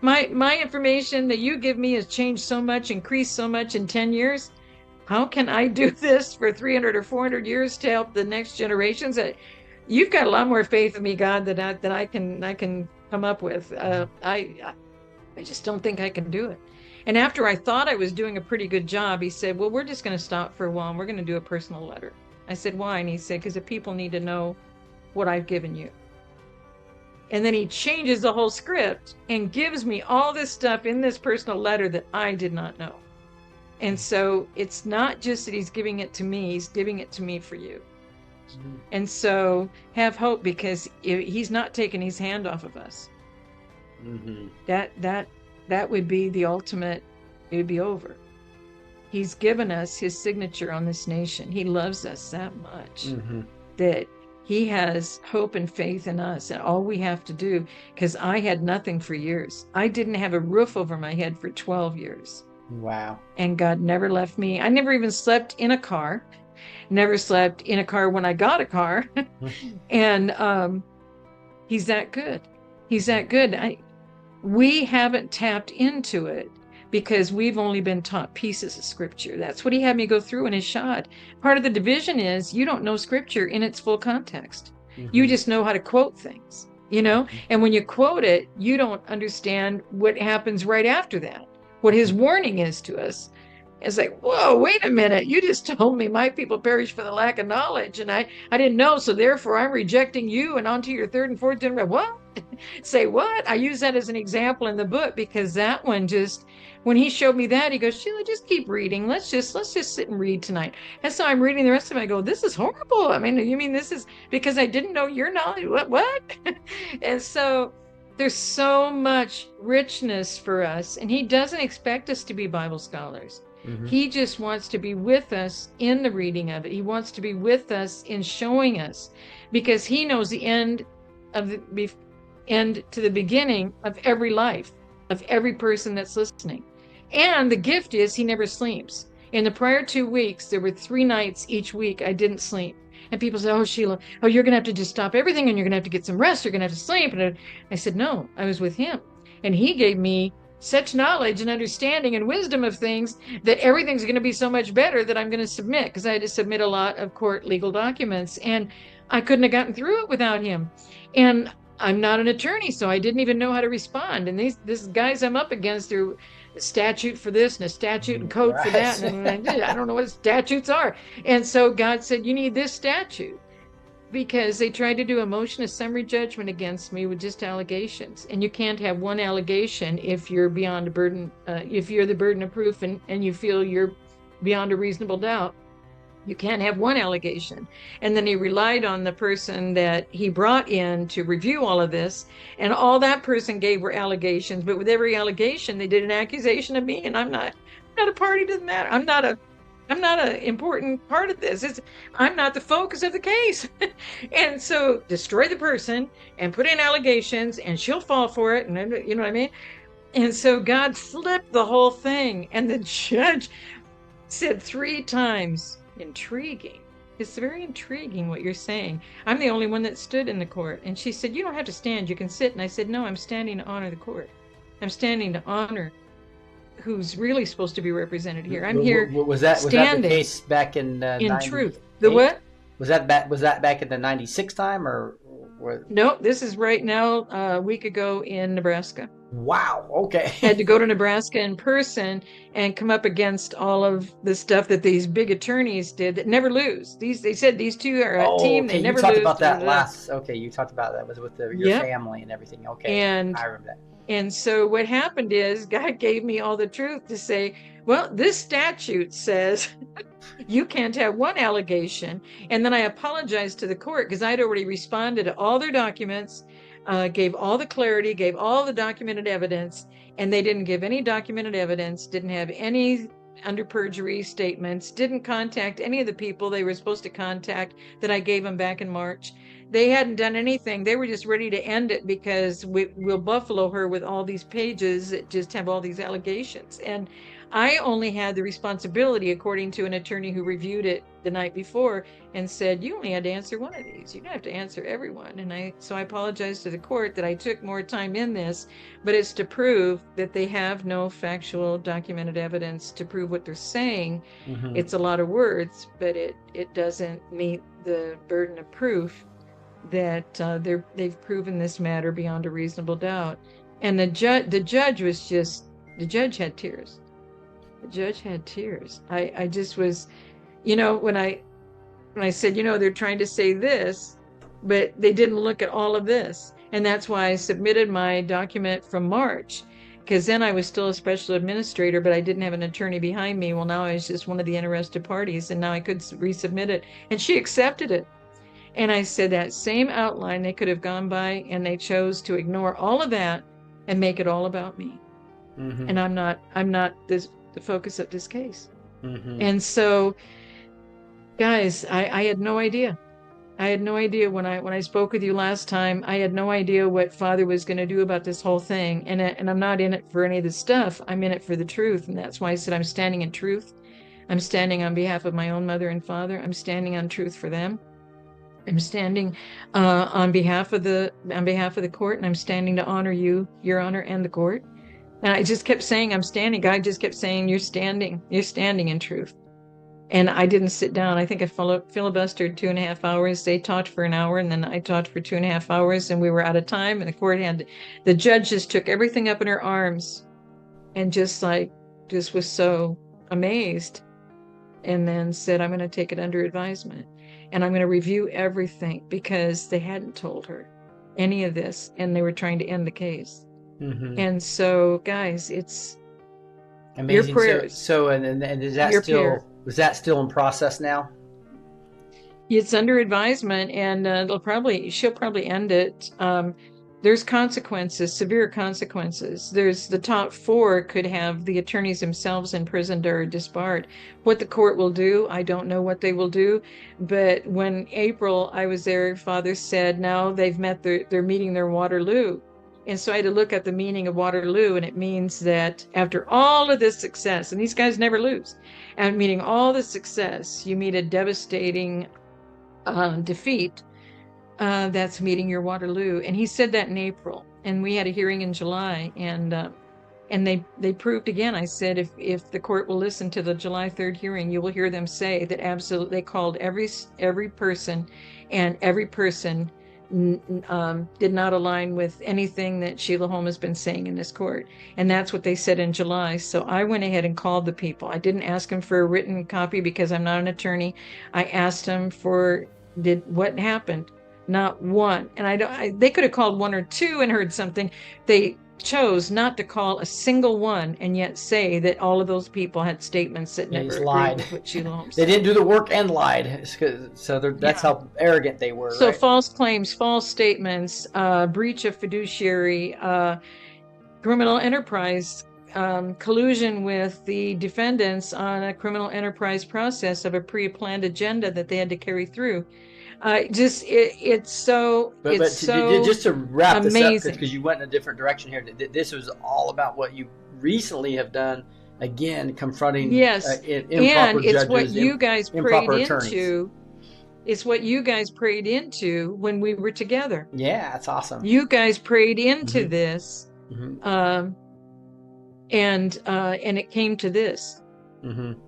My information that you give me has changed so much, increased so much in 10 years. How can I do this for 300 or 400 years to help the next generations? You've got a lot more faith in me, God, that I can come up with. I just don't think I can do it. And after I thought I was doing a pretty good job, he said, well, we're just going to stop for a while and we're going to do a personal letter. I said, why? And he said, because the people need to know what I've given you. And then he changes the whole script and gives me all this stuff in this personal letter that I did not know. And so it's not just that he's giving it to me, he's giving it to me for you. Mm-hmm. And so have hope, because he's not taking his hand off of us. Mm-hmm. That would be the ultimate, it would be over. He's given us his signature on this nation. He loves us that much that he has hope and faith in us. And all we have to do, because I had nothing for years. I didn't have a roof over my head for 12 years. Wow. And God never left me. I never even slept in a car. Never slept in a car when I got a car. And he's that good. He's that good. We haven't tapped into it because we've only been taught pieces of scripture. That's what he had me go through in his shot. Part of the division is you don't know scripture in its full context. You just know how to quote things, you know? And when you quote it, you don't understand what happens right after that. What his warning is to us. It's like, whoa, wait a minute. You just told me my people perish for the lack of knowledge. And I didn't know. So therefore I'm rejecting you and onto your third and fourth generation. What? Say what? I use that as an example in the book because that one just, when he showed me that, he goes, Sheila, just keep reading. Let's just sit and read tonight. And so I'm reading the rest of it. I go, this is horrible. I mean, you mean this is because I didn't know your knowledge? What? And so there's so much richness for us. And he doesn't expect us to be Bible scholars. He just wants to be with us in the reading of it. He wants to be with us in showing us, because he knows the end of the end to the beginning of every life, of every person that's listening. And the gift is he never sleeps. In the prior 2 weeks, there were 3 nights each week I didn't sleep. And people say, oh, Sheila, oh, you're going to have to just stop everything and you're going to have to get some rest. You're going to have to sleep. And I said, no, I was with him. And he gave me such knowledge and understanding and wisdom of things that everything's going to be so much better that I'm going to submit, because I had to submit a lot of court legal documents and I couldn't have gotten through it without him. And I'm not an attorney, so I didn't even know how to respond. And these guys I'm up against, they're a statute for this and a statute and code for that. And I don't know what statutes are. And so God said, you need this statute. Because they tried to do a motion of summary judgment against me with just allegations. And you can't have one allegation if you're beyond a burden, if you're the burden of proof and you feel you're beyond a reasonable doubt. You can't have one allegation. And then he relied on the person that he brought in to review all of this. And all that person gave were allegations. But with every allegation, they did an accusation of me. And I'm not a party to the matter. I'm not an important part of this. I'm not the focus of the case. And so destroy the person and put in allegations and she'll fall for it. And you know what I mean? And so God flipped the whole thing. And the judge said 3 times, intriguing. It's very intriguing what you're saying. I'm the only one that stood in the court. And she said, you don't have to stand. You can sit. And I said, no, I'm standing to honor the court. I'm standing to honor who's really supposed to be represented here. I'm here. Was that the case back in truth? The what? Was that back in the 96 time or? No, this is right now. A week ago in Nebraska. Wow. Okay. Had to go to Nebraska in person and come up against all of the stuff that these big attorneys did that never lose. They said these two are a team. Okay. They never lose. You talked lose. about that last. Okay, you talked about that was with your family and everything. Okay. And I remember that. And so what happened is God gave me all the truth to say, well, this statute says you can't have one allegation. And then I apologized to the court because I'd already responded to all their documents, gave all the clarity, gave all the documented evidence, and they didn't give any documented evidence, didn't have any under perjury statements, didn't contact any of the people they were supposed to contact that I gave them back in March. They hadn't done anything. They were just ready to end it because we'll buffalo her with all these pages that just have all these allegations. And I only had the responsibility, according to an attorney who reviewed it the night before and said, you only had to answer one of these. You don't have to answer everyone. And so I apologized to the court that I took more time in this, but it's to prove that they have no factual documented evidence to prove what they're saying. It's a lot of words, but it doesn't meet the burden of proof that they've proven this matter beyond a reasonable doubt. And the judge had tears. The judge had tears. I just was, when I said, they're trying to say this, but they didn't look at all of this. And that's why I submitted my document from March, because then I was still a special administrator, but I didn't have an attorney behind me. Well, now I was just one of the interested parties, and now I could resubmit it. And she accepted it. And I said that same outline they could have gone by, and they chose to ignore all of that and make it all about me. Mm-hmm. And I'm not the focus of this case. Mm-hmm. And so, guys, I had no idea. I had no idea when I spoke with you last time. I had no idea what Father was going to do about this whole thing. And I'm not in it for any of this stuff. I'm in it for the truth. And that's why I said I'm standing in truth. I'm standing on behalf of my own mother and father. I'm standing on truth for them. I'm standing on behalf of the court, and I'm standing to honor you, Your Honor, and the court. And I just kept saying, I'm standing. God just kept saying, you're standing in truth. And I didn't sit down. I think I filibustered 2.5 hours. They talked for an hour, and then I talked for 2.5 hours, and we were out of time. And the judge just took everything up in her arms, and just was so amazed, and then said, I'm going to take it under advisement. And I'm going to review everything, because they hadn't told her any of this, and they were trying to end the case. Mm-hmm. And so, guys, it's amazing. Your prayers. So and is that was that still in process now? It's under advisement, and she'll probably end it. There's consequences, severe consequences. There's the top 4 could have the attorneys themselves imprisoned or disbarred. What the court will do, I don't know what they will do. But when April, I was there, Father said, now they've they're meeting their Waterloo. And so I had to look at the meaning of Waterloo, and it means that after all of this success, and these guys never lose, and meeting all the success, you meet a devastating defeat. That's meeting your Waterloo. And he said that in April, and we had a hearing in July, and they proved again. I said, if the court will listen to the July 3rd hearing, you will hear them say that absolutely they called every person, and every person did not align with anything that Sheila Holm has been saying in this court. And that's what they said in July. So I went ahead and called the people. I didn't ask them for a written copy because I'm not an attorney. I asked them for what happened. Not one. And they could have called 1 or 2 and heard something. They chose not to call a single one, and yet say that all of those people had statements that never lied. With what Sheila Holm said. They didn't do the work and lied. So that's how arrogant they were. So right? False claims, false statements, breach of fiduciary, criminal enterprise, collusion with the defendants on a criminal enterprise process of a pre-planned agenda that they had to carry through. It's so just to wrap amazing. This up, because you went in a different direction here. This was all about what you recently have done. Again, confronting improper judges, it's what you guys prayed attorneys. into. It's what you guys prayed into when we were together. Yeah, that's awesome. You guys prayed into this, and it came to this. Mm-hmm.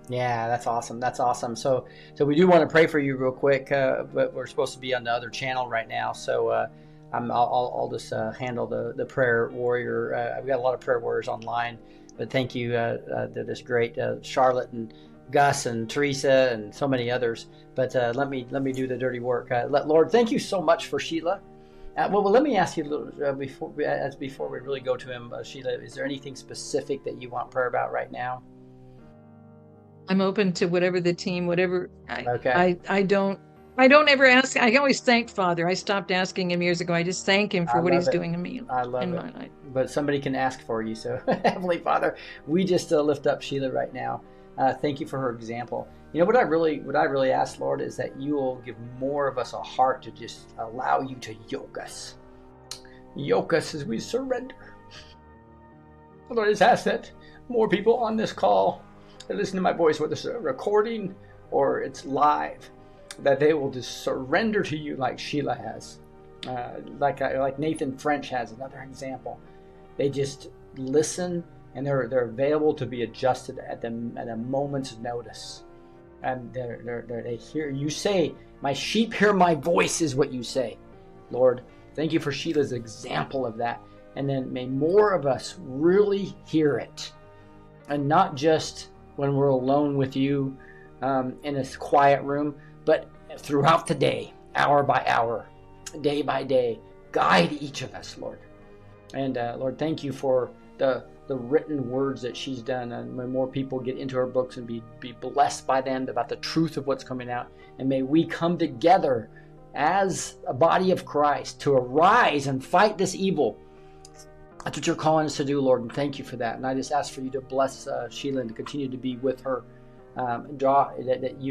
Yeah, that's awesome. That's awesome. So we do want to pray for you real quick, but we're supposed to be on the other channel right now. So I'll just handle the prayer warrior. We've got a lot of prayer warriors online, but thank you. They're this great Charlotte and Gus and Teresa and so many others. But let me do the dirty work. Lord, thank you so much for Sheila. Well, let me ask you a little before we really go to him, Sheila. Is there anything specific that you want prayer about right now? I'm open to whatever the team, whatever. Okay. I don't ever ask. I always thank Father. I stopped asking him years ago. I just thank him for what he's doing in me. I love in it. my life. But somebody can ask for you. So Heavenly Father, we just lift up Sheila right now. Thank you for her example. You know what I really ask, Lord, is that you will give more of us a heart to just allow you to yoke us as we surrender. Lord, I just ask that more people on this call that listen to my voice, whether it's a recording or it's live, that they will just surrender to you like Sheila has, like Nathan French has another example. They just listen, and they're available to be adjusted at a moment's notice. And they hear you say My sheep hear my voice is what you say. Lord, thank you for Sheila's example of that. And then may more of us really hear it. And not just when we're alone with you in a quiet room, but throughout the day, hour by hour, day by day. Guide each of us, Lord. And Lord, thank you for the written words that she's done. And when more people get into her books and be blessed by them about the truth of what's coming out. And may we come together as a body of Christ to arise and fight this evil. That's what you're calling us to do, Lord, and thank you for that. And I just ask for you to bless Sheila and to continue to be with her.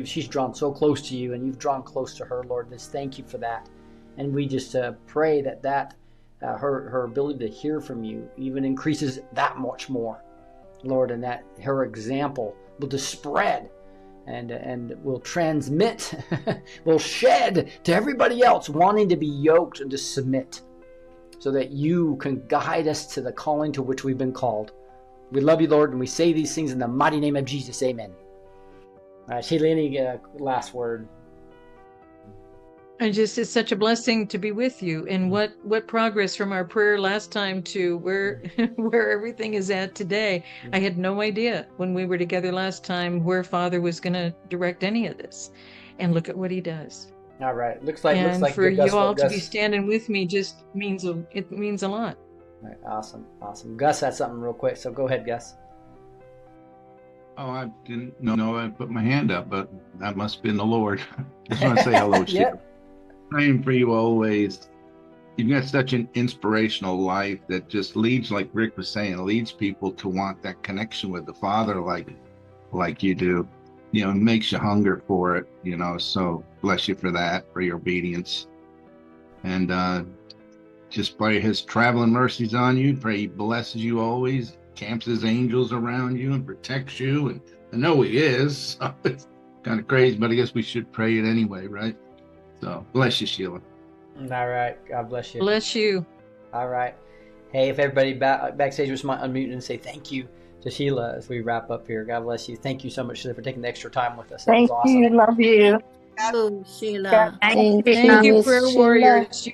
She's drawn so close to you, and you've drawn close to her, Lord. Just thank you for that. And we just pray that her ability to hear from you even increases that much more, Lord, and that her example will just spread and will transmit, will shed to everybody else wanting to be yoked and to submit, so that you can guide us to the calling to which we've been called. We love you, Lord, and we say these things in the mighty name of Jesus. Amen. All right, Sheila, any last word? It's such a blessing to be with you. And what progress from our prayer last time to where everything is at today. I had no idea when we were together last time where Father was going to direct any of this. And look at what he does. All right. Looks like for you all to be standing with me just means a lot. All right, awesome. Gus had something real quick, so go ahead, Gus. Oh, I didn't know I put my hand up, but that must have been the Lord. Just want to say hello, Sheila. Yep. Praying for you always. You've got such an inspirational life that just leads, like Rick was saying, leads people to want that connection with the Father like you do. You know, it makes you hunger for it, you know, so bless you for that, for your obedience. And just by his traveling mercies on you, pray he blesses you always, camps his angels around you and protects you. And I know he is, so it's kind of crazy, but I guess we should pray it anyway, right? So bless you, Sheila. All right. God bless you. Bless you. All right. Hey, if everybody backstage was unmute and say thank you to Sheila as we wrap up here. God bless you. Thank you so much, Sheila, for taking the extra time with us. That was awesome. Thank you. Love you. Oh, Sheila. Thank you, prayer Sheila. warriors.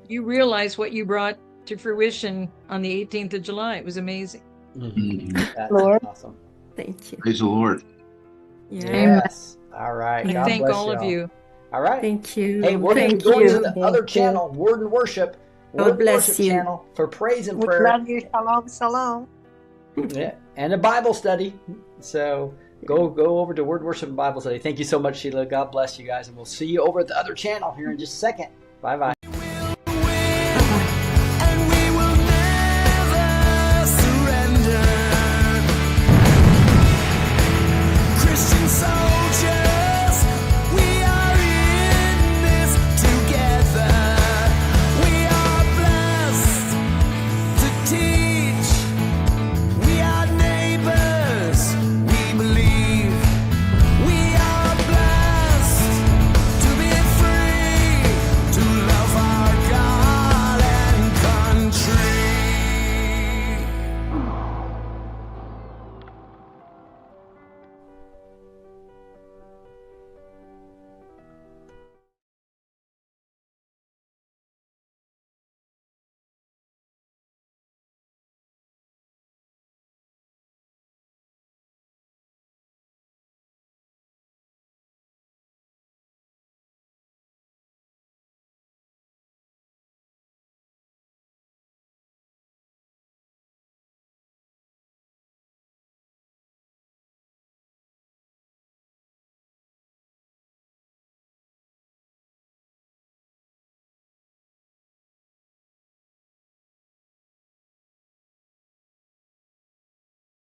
You realize what you brought to fruition on the 18th of July. It was amazing. Mm-hmm. That's Lord. awesome. Thank you. Praise the Lord. Yes. All right. I God thank bless all of y'all. you. All right. Thank you. Hey, we're going to Thank go into you. the other channel, Word and Worship. God Word and bless Worship you. channel for praise and We prayer. love you. Shalom, shalom. Yeah, and a Bible study. So go over to Word Worship and Bible Study. Thank you so much, Sheila. God bless you guys, and we'll see you over at the other channel here in just a second. Bye-bye.